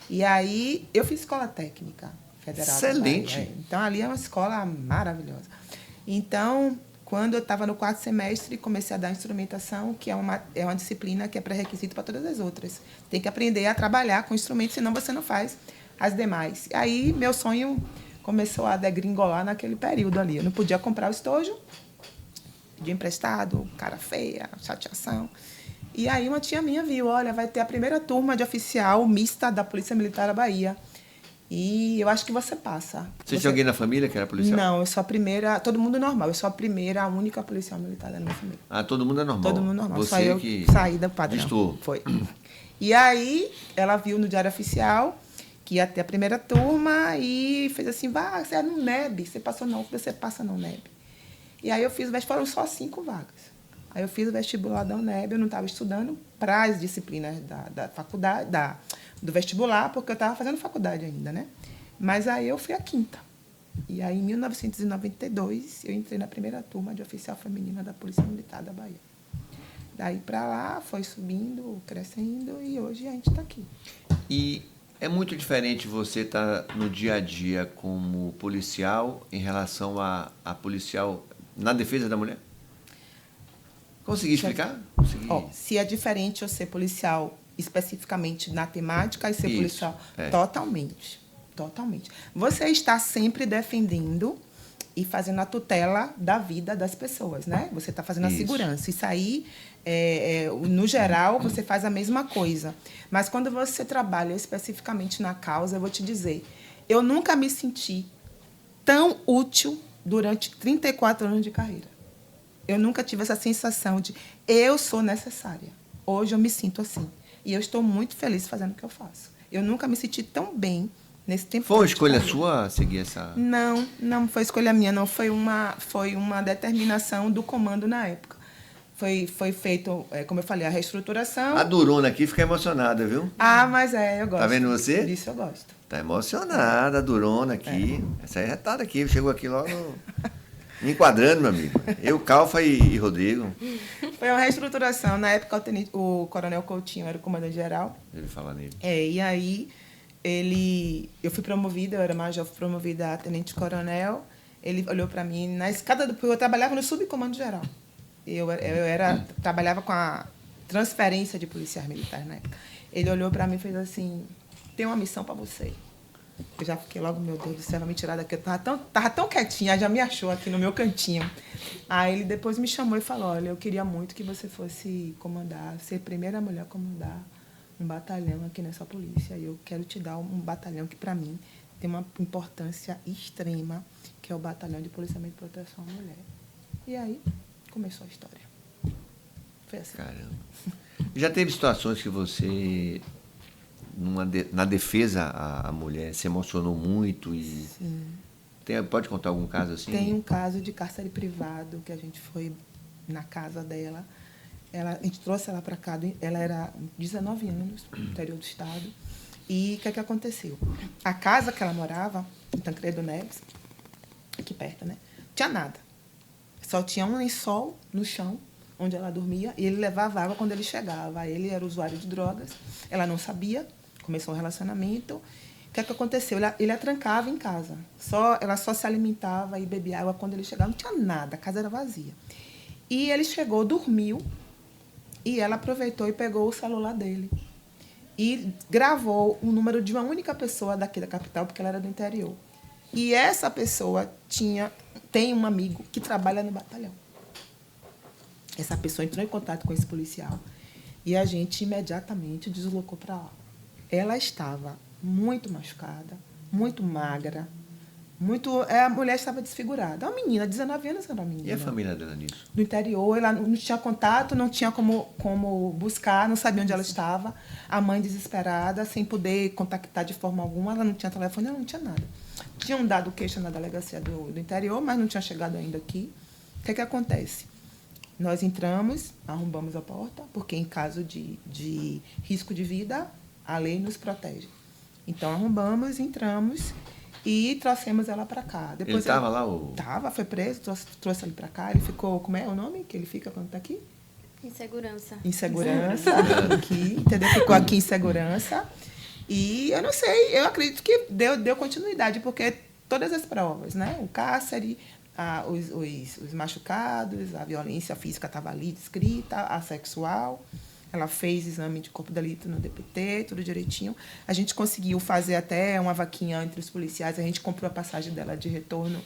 E aí eu fiz escola técnica federal. Excelente. Então ali é uma escola maravilhosa. Então, quando eu estava no 4º semestre, comecei a dar instrumentação, que é uma disciplina que é pré-requisito para todas as outras. Tem que aprender a trabalhar com instrumentos, senão você não faz as demais. E aí, meu sonho começou a degringolar naquele período ali. Eu não podia comprar o estojo, pedia emprestado, cara feia, chateação. E aí uma tia minha viu, olha, vai ter a primeira turma de oficial mista da Polícia Militar da Bahia. E eu acho que você passa. Você tinha alguém na família que era policial? Não, eu sou a primeira, todo mundo normal. Eu sou a única policial militar da minha família. Ah, todo mundo é normal? Todo mundo normal. Você só eu que saí da padrão. Estou. Foi. E aí ela viu no Diário Oficial que ia ter a primeira turma e fez assim, você é no NEB, você passou não, você passa no NEB. E aí eu fiz, foram só 5 vagas. Aí eu fiz o vestibular da UNEB, eu não estava estudando para as disciplinas da faculdade, do vestibular, porque eu estava fazendo faculdade ainda, né? Mas aí eu fui a 5ª. E aí, em 1992, eu entrei na primeira turma de oficial feminina da Polícia Militar da Bahia. Daí para lá, foi subindo, crescendo, e hoje a gente está aqui. E é muito diferente você estar no dia a dia como policial em relação a policial na defesa da mulher? Consegui explicar? Consegui. Se é diferente eu ser policial especificamente na temática e ser policial totalmente. Totalmente. Você está sempre defendendo e fazendo a tutela da vida das pessoas, né? Você está fazendo a segurança. Isso aí, no geral, você faz a mesma coisa. Mas quando você trabalha especificamente na causa, eu vou te dizer, eu nunca me senti tão útil durante 34 anos de carreira. Eu nunca tive essa sensação de eu sou necessária. Hoje eu me sinto assim. E eu estou muito feliz fazendo o que eu faço. Eu nunca me senti tão bem nesse tempo. Foi uma escolha sua seguir essa... Não foi escolha minha, não. Foi uma determinação do comando na época. Foi feito, como eu falei, a reestruturação. A Durona aqui fica emocionada, viu? Ah, mas eu gosto. Tá vendo você? Disso eu gosto. Tá emocionada, a Durona aqui. Essa aí é retada aqui, chegou aqui logo... Me enquadrando, meu amigo. Eu, Calfa e Rodrigo. Foi uma reestruturação. Na época, o Coronel Coutinho era o comandante-geral. Ele fala nele. E aí, eu fui promovida, eu era major, fui promovida a tenente-coronel. Ele olhou para mim na escada, porque eu trabalhava no subcomando-geral. Trabalhava com a transferência de policiais militares na época. Ele olhou para mim e fez assim, tem uma missão para você. Eu já fiquei logo, meu Deus do céu, vai me tirar daqui. Eu tava tão quietinha, já me achou aqui no meu cantinho. Aí ele depois me chamou e falou, olha, eu queria muito que você fosse comandar, ser a primeira mulher a comandar um batalhão aqui nessa polícia. E eu quero te dar um batalhão que, para mim, tem uma importância extrema, que é o Batalhão de Policiamento e Proteção à Mulher. E aí começou a história. Foi assim. Caramba. Já teve situações que você... na defesa a mulher se emocionou muito e Sim. Pode contar algum caso assim? Tem um caso de cárcere privado que a gente foi na casa dela. A gente trouxe ela para cá, ela era 19 anos, no interior do estado. E o que aconteceu? A casa que ela morava, em Tancredo Neves, aqui perto, né? Não tinha nada. Só tinha um lençol no chão, onde ela dormia, e ele levava água quando ele chegava. Ele era usuário de drogas, ela não sabia. Começou um relacionamento. O que aconteceu? Ele a trancava em casa. Ela só se alimentava e bebia água quando ele chegava. Não tinha nada, a casa era vazia. E ele chegou, dormiu, e ela aproveitou e pegou o celular dele. E gravou o número de uma única pessoa daqui da capital, porque ela era do interior. E essa pessoa tem um amigo que trabalha no batalhão. Essa pessoa entrou em contato com esse policial. E a gente imediatamente deslocou para lá. Ela estava muito machucada, muito magra, a mulher estava desfigurada. Uma menina, 19 anos era uma menina. E a família dela nisso? Do interior, ela não tinha contato, não tinha como buscar, não sabia onde ela estava. A mãe desesperada, sem poder contactar de forma alguma, ela não tinha telefone, ela não tinha nada. Tinham dado queixa na delegacia do interior, mas não tinha chegado ainda aqui. O que acontece? Nós entramos, arrombamos a porta, porque em caso de risco de vida, a lei nos protege. Então, arrombamos, entramos e trouxemos ela para cá. Depois ele estava lá? Estava, foi preso, trouxe ele para cá. Ele ficou, como é o nome que ele fica quando está aqui? Insegurança. Insegurança, aqui, entendeu? Ficou aqui em segurança. E eu não sei, eu acredito que deu continuidade, porque todas as provas, né? O cárcere, os machucados, a violência física estava ali descrita, a sexual. Ela fez exame de corpo de delito no DPT, tudo direitinho. A gente conseguiu fazer até uma vaquinha entre os policiais, a gente comprou a passagem dela de retorno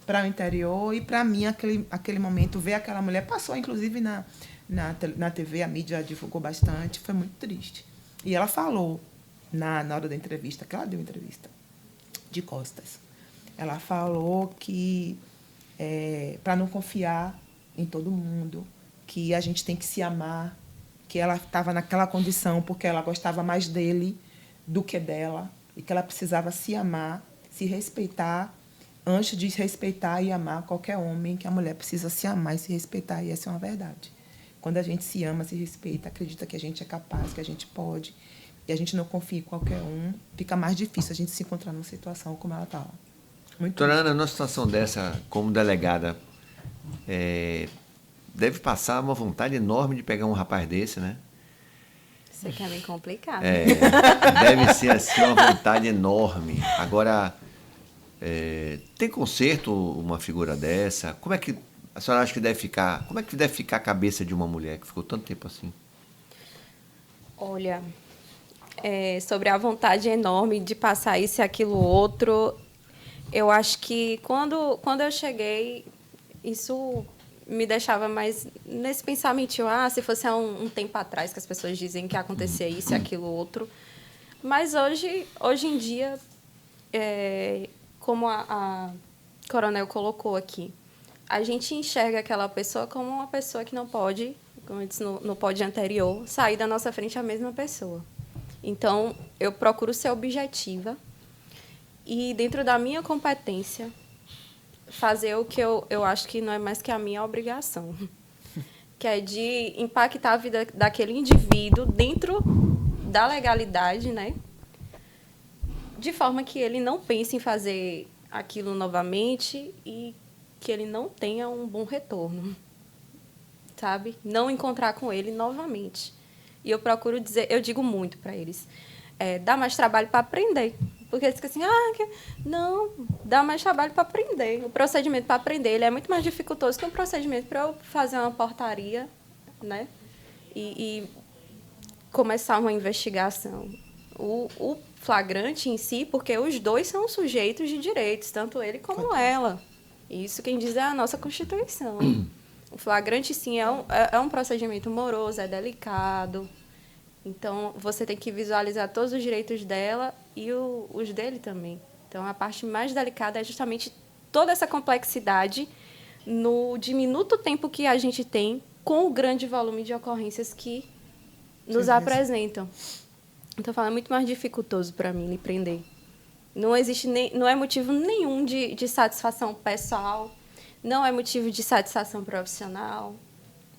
para o interior. E, para mim, aquele momento, ver aquela mulher, passou, inclusive, na TV, a mídia divulgou bastante, foi muito triste. E ela falou, na hora da entrevista, que ela deu entrevista, de costas, ela falou que, para não confiar em todo mundo, que a gente tem que se amar, que ela estava naquela condição porque ela gostava mais dele do que dela, e que ela precisava se amar, se respeitar, antes de respeitar e amar qualquer homem, que a mulher precisa se amar e se respeitar, e essa é uma verdade. Quando a gente se ama, se respeita, acredita que a gente é capaz, que a gente pode, e a gente não confia em qualquer um, fica mais difícil a gente se encontrar numa situação como ela estava. Doutora Ana, numa situação dessa, como delegada, deve passar uma vontade enorme de pegar um rapaz desse, né? Isso aqui é bem complicado. Deve ser assim uma vontade enorme. Agora, tem conserto uma figura dessa? Como é que a senhora acha que deve ficar? Como é que deve ficar a cabeça de uma mulher que ficou tanto tempo assim? Olha, sobre a vontade enorme de passar isso e aquilo outro, eu acho que quando eu cheguei, isso me deixava mais nesse pensamento, se fosse há um tempo atrás que as pessoas dizem que acontecia isso e aquilo outro. Mas hoje em dia, como a coronel colocou aqui, a gente enxerga aquela pessoa como uma pessoa que não pode, como eu disse no pódio anterior, sair da nossa frente a mesma pessoa. Então, eu procuro ser objetiva e, dentro da minha competência, fazer o que eu acho que não é mais que a minha obrigação, que é de impactar a vida daquele indivíduo dentro da legalidade, né? De forma que ele não pense em fazer aquilo novamente e que ele não tenha um bom retorno, sabe? Não encontrar com ele novamente. E eu procuro dizer, eu digo muito para eles, dá mais trabalho para aprender. Porque eles ficam assim, não, dá mais trabalho para aprender. O procedimento para aprender ele é muito mais dificultoso que um procedimento para eu fazer uma portaria, né? E começar uma investigação. O flagrante em si, porque os dois são sujeitos de direitos, tanto ele como ela. Isso quem diz é a nossa Constituição. O flagrante, sim, é um procedimento moroso, é delicado. Então, você tem que visualizar todos os direitos dela e os dele também. Então, a parte mais delicada é justamente toda essa complexidade no diminuto tempo que a gente tem com o grande volume de ocorrências que nos apresentam. Então, é muito mais dificultoso para mim lhe prender. Não é motivo nenhum de satisfação pessoal, não é motivo de satisfação profissional.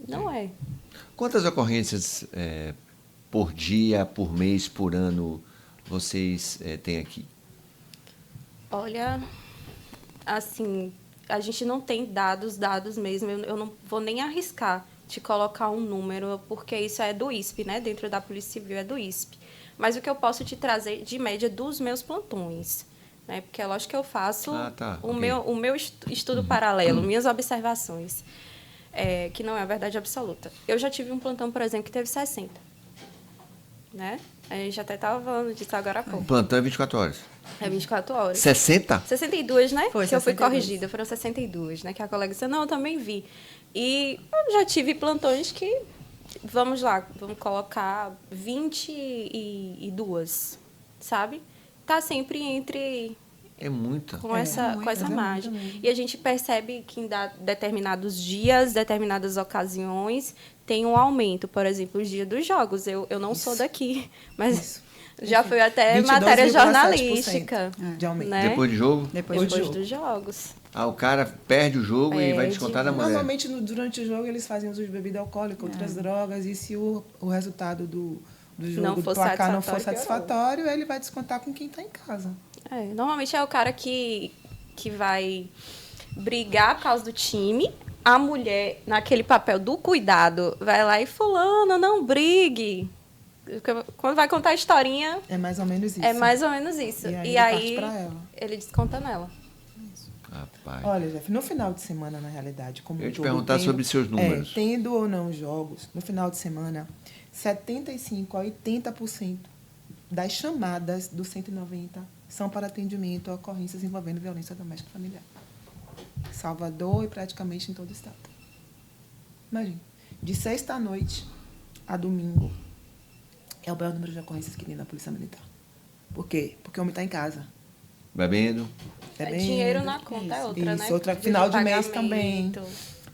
Não é. Quantas ocorrências por dia, por mês, por ano vocês têm aqui? Olha, assim, a gente não tem dados mesmo. Eu não vou nem arriscar de colocar um número, porque isso é do ISP, né? Dentro da Polícia Civil é do ISP. Mas o que eu posso te trazer de média dos meus plantões, né? Porque é lógico que eu faço o meu estudo paralelo, minhas observações, que não é a verdade absoluta. Eu já tive um plantão, por exemplo, que teve 60. Né? A gente até estava falando disso agora há pouco. Plantão é 24 horas? É 24 horas. 60? 62, né? Foi, que 62. Eu fui 62. corrigida, foram 62, né? Que a colega disse, não, eu também vi. E eu já tive plantões que, vamos colocar 22, sabe? Tá sempre entre... É muita. Com essa margem. E a gente percebe que em determinados dias, determinadas ocasiões, tem um aumento. Por exemplo, os dias dos jogos. Eu não sou daqui, mas já foi até matéria jornalística. De aumento. Né? Depois de jogo? Depois dos jogos. O cara perde o jogo e vai descontar da mulher. Normalmente, durante o jogo, eles fazem uso de bebida alcoólica, outras drogas, e se o resultado do jogo, do placar, não for satisfatório, ele vai descontar com quem está em casa. Normalmente é o cara que vai brigar por causa do time. A mulher, naquele papel do cuidado, vai lá e fulano, não brigue. Quando vai contar a historinha... É mais ou menos isso. É mais ou menos isso. E aí ele desconta nela. Rapaz. Olha, Jeff, no final de semana, na realidade, como Eu ia te todo, perguntar sobre seus números. tendo ou não jogos, no final de semana, 75% a 80% das chamadas do 190 são para atendimento a ocorrências envolvendo violência doméstica e familiar. Salvador e praticamente em todo o estado. Imagina, de sexta à noite a domingo é o maior número de ocorrências que tem na Polícia Militar. Por quê? Porque o homem está em casa. Bebendo? Dinheiro na conta é outra, né? Isso, outra, De final de mês pagamento.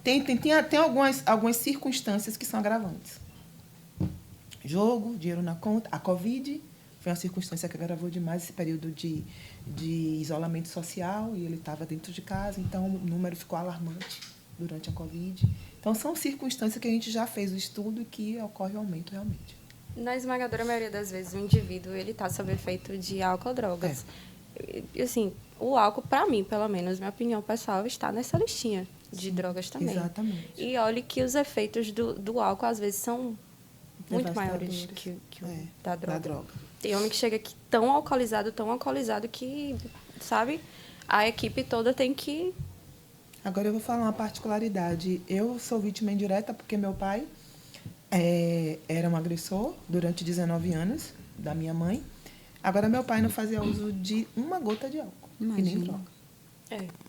também. Tem algumas circunstâncias que são agravantes. Jogo, dinheiro na conta. A Covid foi uma circunstância que agravou demais esse período de isolamento social e ele estava dentro de casa, então o número ficou alarmante durante a Covid. Então, são circunstâncias que a gente já fez o estudo e que ocorre o aumento realmente. Na esmagadora maioria das vezes, o indivíduo ele está sob efeito de álcool ou drogas. E, assim, o álcool, para mim, pelo menos, minha opinião pessoal, está nessa listinha de drogas também. Exatamente. E olhe que os efeitos do álcool, às vezes, são muito maiores que o da droga. Tem homem que chega aqui tão alcoolizado que, sabe, a equipe toda tem que... Agora eu vou falar uma particularidade. Eu sou vítima indireta porque meu pai era um agressor durante 19 anos da minha mãe. Agora, meu pai não fazia uso de uma gota de álcool e nem droga.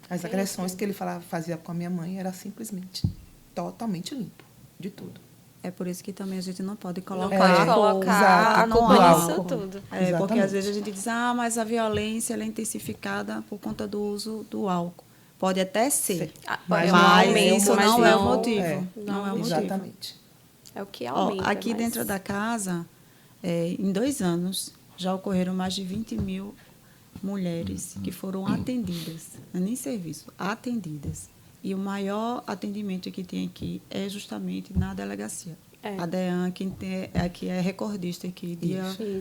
As agressões que ele fazia com a minha mãe era simplesmente totalmente limpo de tudo. É por isso que também a gente não pode Não colocar pode colocar a no culpa álcool. nisso tudo. Porque às vezes a gente diz, mas a violência ela é intensificada por conta do uso do álcool. Pode até ser, Mas isso não é o motivo. Não é o motivo. Exatamente. É o que aumenta. Aqui dentro da casa, em 2 anos, já ocorreram mais de 20 mil mulheres que foram atendidas, não é nem serviço, atendidas. E o maior atendimento que tem aqui é justamente na delegacia. A DEAN, que é recordista aqui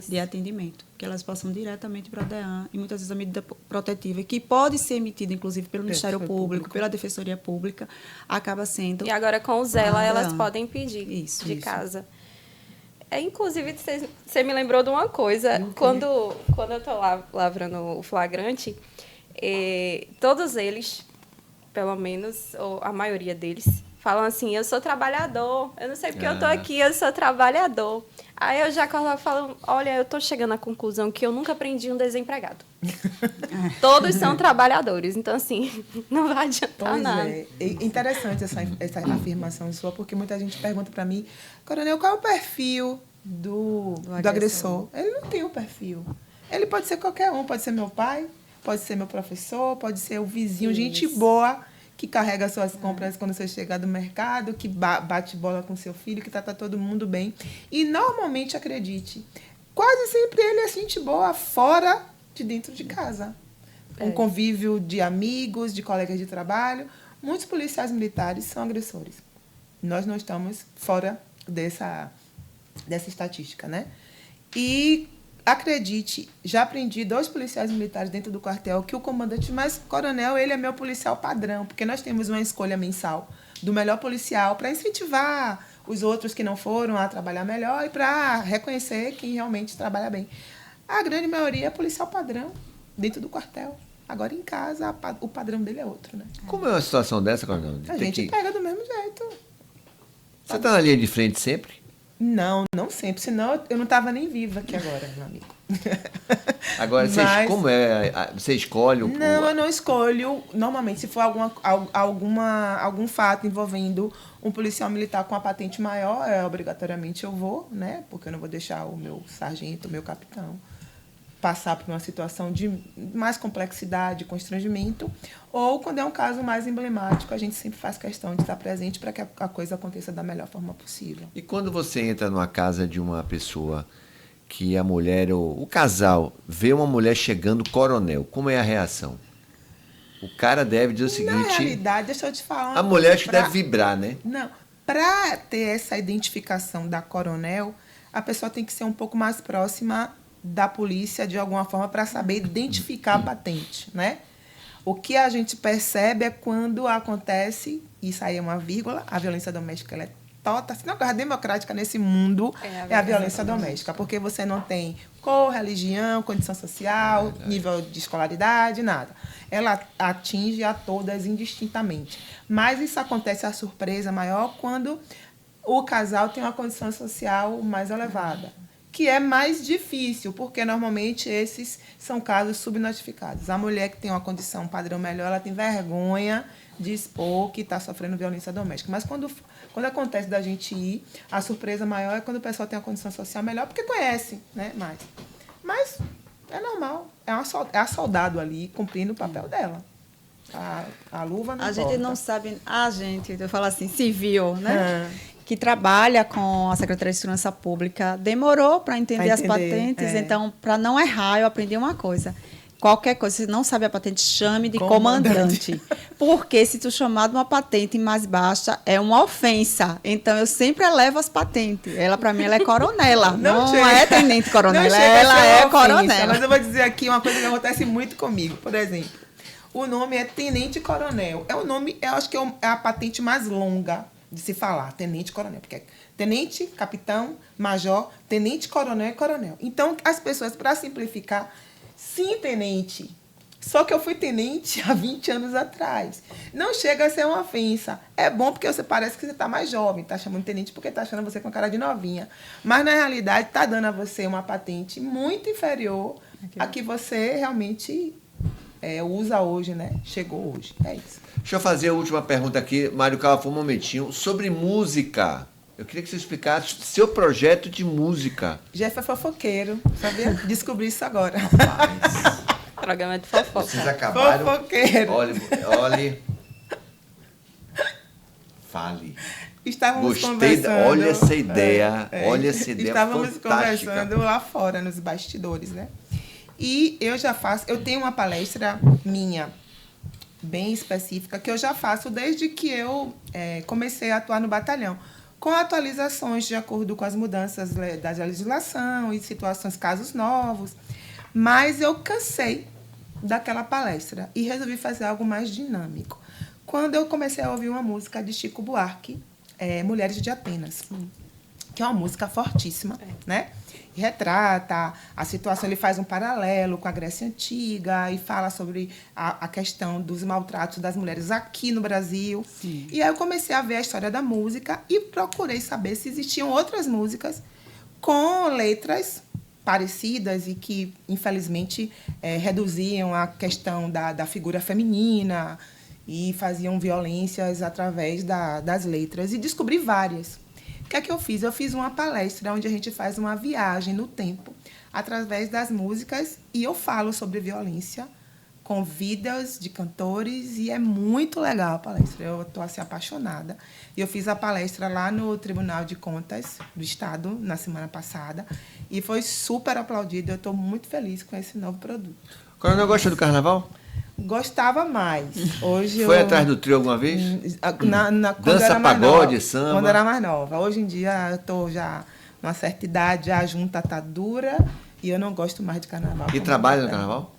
de atendimento, que elas passam diretamente para a DEAN, e muitas vezes a medida protetiva, que pode ser emitida, inclusive, pelo Ministério Público, pela Defensoria Pública, acaba sendo... E agora, com o Zela, elas podem pedir de casa. Inclusive, você me lembrou de uma coisa. Quando eu estou lavrando o flagrante, todos eles, pelo menos, ou a maioria deles, falam assim, eu sou trabalhador, eu não sei porque eu estou aqui, eu sou trabalhador. Aí eu já falo, olha, eu estou chegando à conclusão que eu nunca prendi um desempregado. Todos são trabalhadores, então, assim, não vai adiantar nada. É interessante essa afirmação sua, porque muita gente pergunta para mim, Coronel, qual é o perfil do agressor? Ele não tem um perfil. Ele pode ser qualquer um, pode ser meu pai, pode ser meu professor, pode ser o vizinho, gente boa, que carrega suas compras quando você chegar do mercado, que bate bola com seu filho, que trata todo mundo bem. E, normalmente, acredite, quase sempre ele é gente boa fora de dentro de casa. Um convívio de amigos, de colegas de trabalho. Muitos policiais militares são agressores. Nós não estamos fora dessa estatística, né? E... acredite, já prendi 2 policiais militares dentro do quartel que o comandante, mas coronel, ele é meu policial padrão, porque nós temos uma escolha mensal do melhor policial para incentivar os outros que não foram a trabalhar melhor e para reconhecer quem realmente trabalha bem. A grande maioria é policial padrão dentro do quartel. Agora, em casa, o padrão dele é outro, né? Como é uma situação dessa, coronel? A gente pega do mesmo jeito. Você está na linha de frente sempre? Não sempre. Senão eu não estava nem viva aqui agora, meu amigo. Agora, como é? Você escolhe? Não, eu não escolho. Normalmente, se for algum fato envolvendo um policial militar com a patente maior, obrigatoriamente eu vou, né? Porque eu não vou deixar o meu sargento, o meu capitão, passar por uma situação de mais complexidade, constrangimento. Ou, quando é um caso mais emblemático, a gente sempre faz questão de estar presente para que a coisa aconteça da melhor forma possível. E quando você entra numa casa de uma pessoa que a mulher, o casal, vê uma mulher chegando coronel, como é a reação? O cara deve dizer o seguinte... Na realidade, deixa eu te falar... A mulher acho que deve vibrar, né? Não. Para ter essa identificação da coronel, a pessoa tem que ser um pouco mais próxima da polícia, de alguma forma, para saber identificar a patente, né? O que a gente percebe é quando acontece, isso aí é uma vírgula, a violência doméstica ela é tota, se não é uma coisa democrática nesse mundo, é a violência doméstica. Porque você não tem cor, religião, condição social, nível de escolaridade, nada. Ela atinge a todas indistintamente. Mas isso acontece a surpresa maior quando o casal tem uma condição social mais elevada, que é mais difícil, porque normalmente esses são casos subnotificados. A mulher que tem uma condição, um padrão melhor, ela tem vergonha de expor que está sofrendo violência doméstica. Mas quando acontece da gente ir, a surpresa maior é quando o pessoal tem uma condição social melhor, porque conhece, né, mais. Mas é normal, é a soldado ali cumprindo o papel dela. A luva não A importa. gente não sabe, eu falo assim, civil, né? Que trabalha com a Secretaria de Segurança Pública, demorou para entender as patentes, então, para não errar, eu aprendi uma coisa. Qualquer coisa, se não sabe a patente, chame de comandante. Porque se tu chamar de uma patente mais baixa, é uma ofensa. Então, eu sempre elevo as patentes. Ela, para mim, ela é coronela. Não é tenente coronela, ela é coronela. Mas eu vou dizer aqui uma coisa que acontece muito comigo. Por exemplo, o nome é tenente coronel. É o nome, eu acho que é a patente mais longa de se falar, tenente coronel, porque é tenente, capitão, major, tenente coronel e coronel. Então, as pessoas, para simplificar, sim, tenente. Só que eu fui tenente há 20 anos atrás. Não chega a ser uma ofensa. É bom porque você parece que você está mais jovem, está chamando de tenente porque está achando você com cara de novinha. Mas, na realidade, está dando a você uma patente muito inferior a que você realmente usa hoje, né? Chegou hoje. É isso. Deixa eu fazer a última pergunta aqui, Mário Calfa, um momentinho. Sobre música. Eu queria que você explicasse seu projeto de música. Jeff é fofoqueiro, sabia? Descobri isso agora. Rapaz. Programa de fofoca. Vocês acabaram... Fofoqueiro. Olhe. Fale. Estávamos Gostei. conversando. Olha essa ideia. Olha essa ideia Estávamos fantástica. conversando lá fora, nos bastidores, né? E eu tenho uma palestra minha, bem específica, que eu já faço desde que eu comecei a atuar no batalhão, com atualizações de acordo com as mudanças da legislação e situações, casos novos. Mas eu cansei daquela palestra e resolvi fazer algo mais dinâmico. Quando eu comecei a ouvir uma música de Chico Buarque, Mulheres de Atenas, que é uma música fortíssima, né? E retrata a situação, ele faz um paralelo com a Grécia Antiga e fala sobre a questão dos maltratos das mulheres aqui no Brasil. Sim. E aí eu comecei a ver a história da música e procurei saber se existiam outras músicas com letras parecidas e que, infelizmente, reduziam a questão da figura feminina e faziam violências através das letras. E descobri várias. O que é que eu fiz? Eu fiz uma palestra onde a gente faz uma viagem no tempo através das músicas e eu falo sobre violência com vidas de cantores e é muito legal a palestra. Eu estou assim, apaixonada. E eu fiz a palestra lá no Tribunal de Contas do Estado na semana passada e foi super aplaudido. Eu estou muito feliz com esse novo produto. Coronel gosta do carnaval? Gostava mais. Hoje Foi atrás do trio alguma vez? Dança, pagode, samba? Quando era mais nova. Hoje em dia eu estou já numa certa idade, já a junta está dura e eu não gosto mais de carnaval. E trabalha no carnaval?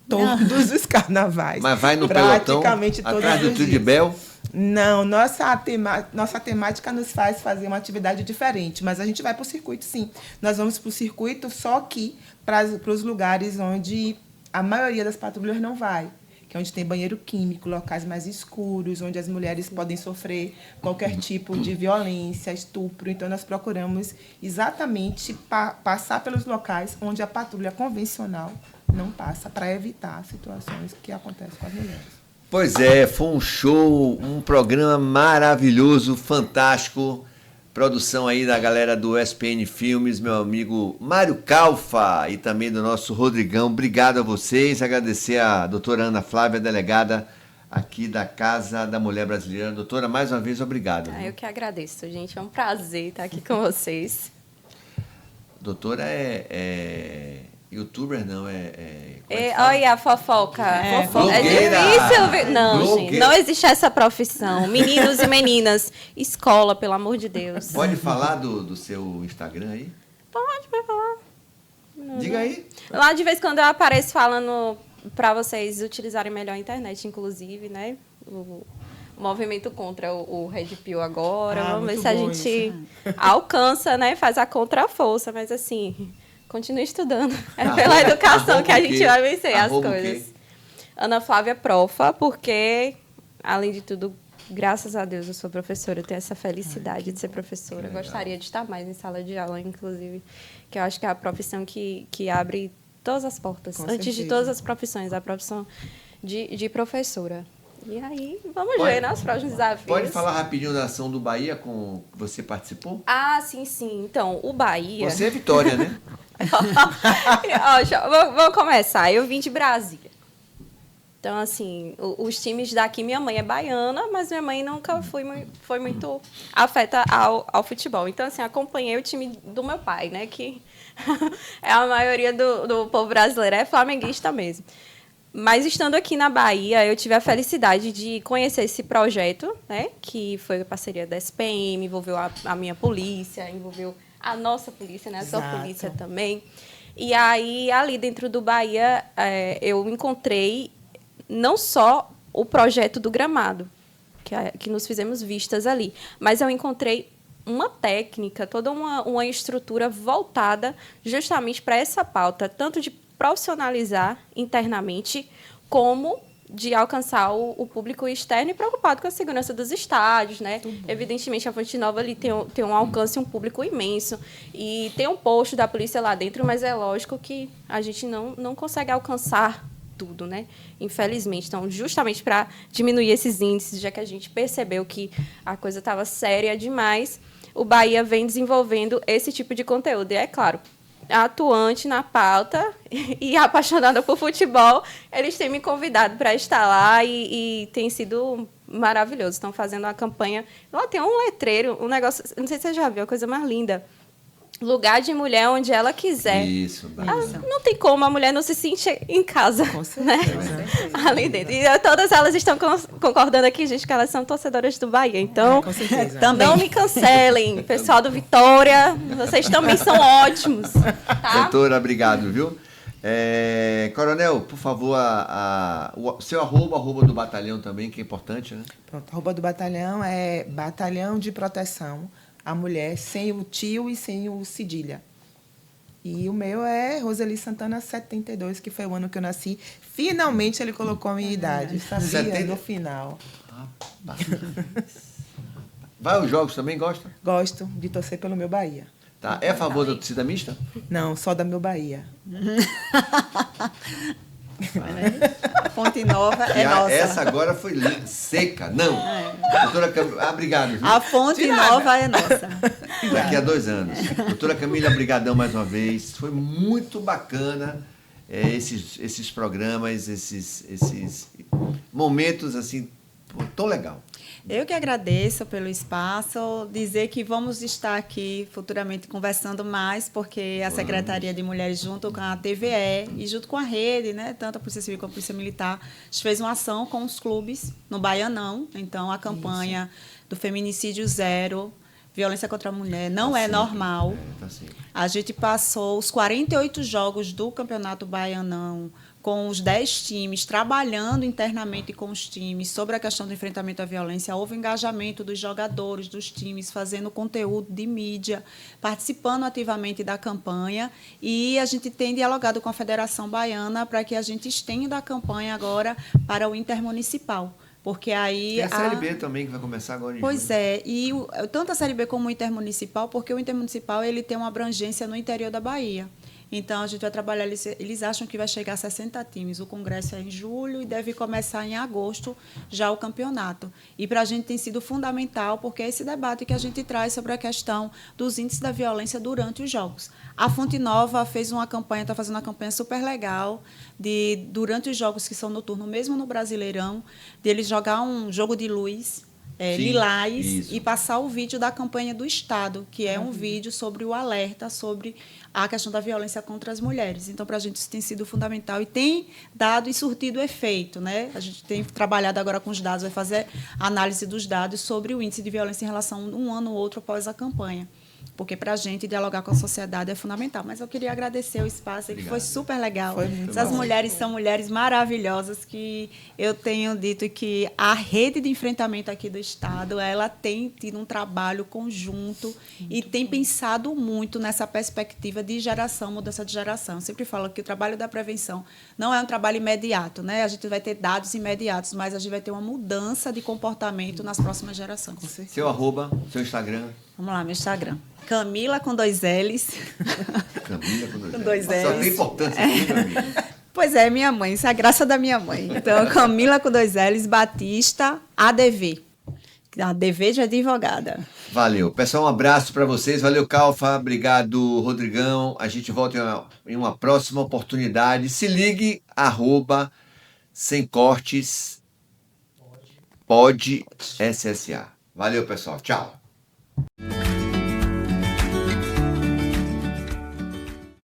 Todos os carnavais. Mas vai no pelotão, praticamente todos atrás do os trio de dias. Bel? Não, nossa temática nos faz fazer uma atividade diferente, mas a gente vai para o circuito, sim. Nós vamos para o circuito, só que para os lugares onde a maioria das patrulhas não vai, que é onde tem banheiro químico, locais mais escuros, onde as mulheres podem sofrer qualquer tipo de violência, estupro. Então, nós procuramos exatamente passar pelos locais onde a patrulha convencional não passa, para evitar situações que acontecem com as mulheres. Pois é, foi um show, um programa maravilhoso, fantástico. Produção aí da galera do SPN Filmes, meu amigo Mário Calfa e também do nosso Rodrigão. Obrigado a vocês. Agradecer a doutora Ana Flávia, delegada aqui da Casa da Mulher Brasileira. Doutora, mais uma vez, obrigado. Eu que agradeço, gente. É um prazer estar aqui com vocês. Doutora é youtuber, não? Olha a fofoca. É blogueira. difícil ver. Não, Blogueira. gente, não existe essa profissão. Meninos e meninas, escola, pelo amor de Deus. Pode falar do seu Instagram aí? Pode falar. Diga aí. Lá, de vez em quando, eu apareço falando para vocês utilizarem melhor a internet, inclusive, né? movimento contra o Red Pill agora. Vamos ver muito se a bom gente alcança, né? Faz a contra-força. Mas, assim, continue estudando. É pela educação que a gente vai vencer as coisas. Ana Flávia Profa, porque, além de tudo, graças a Deus eu sou professora. Eu tenho essa felicidade de ser professora. Gostaria de estar mais em sala de aula, inclusive. Que eu acho que é a profissão que abre todas as portas. Antes de todas as profissões, a profissão de professora. E aí, vamos ver, né, os próximos desafios. Pode falar rapidinho da ação do Bahia com que você participou? Ah, sim. Então, o Bahia... Você é Vitória, né? Vamos começar. Eu vim de Brasília. Então, assim, os times daqui... Minha mãe é baiana, mas minha mãe nunca foi muito afeta ao futebol. Então, assim, acompanhei o time do meu pai, né? Que é a maioria do povo brasileiro é flamenguista mesmo. Mas, estando aqui na Bahia, eu tive a felicidade de conhecer esse projeto, né? Que foi a parceria da SPM, envolveu a minha polícia, envolveu a nossa polícia, né? A sua polícia também. E aí, ali dentro do Bahia, eu encontrei não só o projeto do gramado, que nos fizemos vistas ali, mas eu encontrei uma técnica, toda uma estrutura voltada justamente para essa pauta, tanto de profissionalizar internamente, como de alcançar o público externo e preocupado com a segurança dos estádios, né? Evidentemente, a Fonte Nova ali tem um alcance, um público imenso, e tem um posto da polícia lá dentro, mas é lógico que a gente não consegue alcançar tudo, né? Infelizmente. Então, justamente para diminuir esses índices, já que a gente percebeu que a coisa estava séria demais, o Bahia vem desenvolvendo esse tipo de conteúdo. E, é claro, atuante na pauta e apaixonada por futebol, eles têm me convidado para estar lá e tem sido maravilhoso. Estão fazendo uma campanha. Lá tem um letreiro, um negócio, não sei se você já viu, a coisa mais linda. Lugar de mulher onde ela quiser. Isso. Não tem como a mulher não se sentir em casa. Com certeza. Né? Ali dentro. E todas elas estão concordando aqui, gente, que elas são torcedoras do Bahia. Então, com certeza. não me cancelem. Pessoal do Vitória, vocês também são ótimos. Tá? Doutora, obrigado, viu? Coronel, por favor, o seu arroba do batalhão também, que é importante, né? Pronto, arroba do batalhão é Batalhão de Proteção à Mulher, sem o tio e sem o cedilha. E o meu é Roseli Santana 72, que foi o ano que eu nasci. Finalmente ele colocou a minha idade, sabia? No final. Vai aos jogos também, gosta? Gosto de torcer pelo meu Bahia. Tá. É a favor da torcida mista? Não, só da meu Bahia. A Fonte Nova é nossa. Essa agora foi seca. Não. Doutora Camila, obrigado. Viu? A Fonte Nova é nossa. Daqui a 2 anos. Doutora Camila, brigadão mais uma vez. Foi muito bacana esses programas, esses momentos assim, tão legal. Eu que agradeço pelo espaço, dizer que vamos estar aqui futuramente conversando mais, porque a Secretaria de Mulheres, junto com a TVE e junto com a rede, né, tanto a Polícia Civil como a Polícia Militar, a gente fez uma ação com os clubes no Baianão. Então, a campanha do Feminicídio Zero, violência contra a mulher, não é normal. A gente passou os 48 jogos do Campeonato Baianão com os 10 times, trabalhando internamente com os times sobre a questão do enfrentamento à violência. Houve engajamento dos jogadores, dos times, fazendo conteúdo de mídia, participando ativamente da campanha. E a gente tem dialogado com a Federação Baiana para que a gente estenda a campanha agora para o intermunicipal. Porque aí... E a Série B também, que vai começar agora em Pois junho. e tanto a Série B como o intermunicipal, porque o intermunicipal ele tem uma abrangência no interior da Bahia. Então, a gente vai trabalhar, eles acham que vai chegar a 60 times. O congresso é em julho e deve começar em agosto já o campeonato. E para a gente tem sido fundamental, porque é esse debate que a gente traz sobre a questão dos índices da violência durante os jogos. A Fonte Nova fez uma campanha, está fazendo uma campanha super legal, durante os jogos que são noturnos, mesmo no Brasileirão, de eles jogar um jogo de luz, lilás, e passar o vídeo da campanha do Estado, que é um vídeo sobre o alerta sobre a questão da violência contra as mulheres. Então, para a gente isso tem sido fundamental e tem dado e surtido efeito, né? A gente tem trabalhado agora com os dados, vai fazer análise dos dados sobre o índice de violência em relação a um ano ou outro após a campanha. porque para a gente dialogar com a sociedade é fundamental. Mas eu queria agradecer o espaço, que foi super legal. Foi muito Essas bom. mulheres são mulheres maravilhosas, que eu tenho dito que a rede de enfrentamento aqui do Estado, ela tem tido um trabalho conjunto e tem pensado muito nessa perspectiva de geração, mudança de geração. Eu sempre falo que o trabalho da prevenção não é um trabalho imediato, né? A gente vai ter dados imediatos, mas a gente vai ter uma mudança de comportamento nas próximas gerações. Seu arroba, seu Instagram. Vamos lá, meu Instagram. Camila com 2 L's. Camila com Com 2 L's. Só tem L's. importância aqui, meu amigo. Pois é, minha mãe. Isso é a graça da minha mãe. Então, Camila com 2 L's, Batista, ADV. ADV de advogada. Valeu. Pessoal, um abraço para vocês. Valeu, Calfa. Obrigado, Rodrigão. A gente volta em uma próxima oportunidade. Se ligue, @sem cortes pode SSA. Valeu, pessoal. Tchau.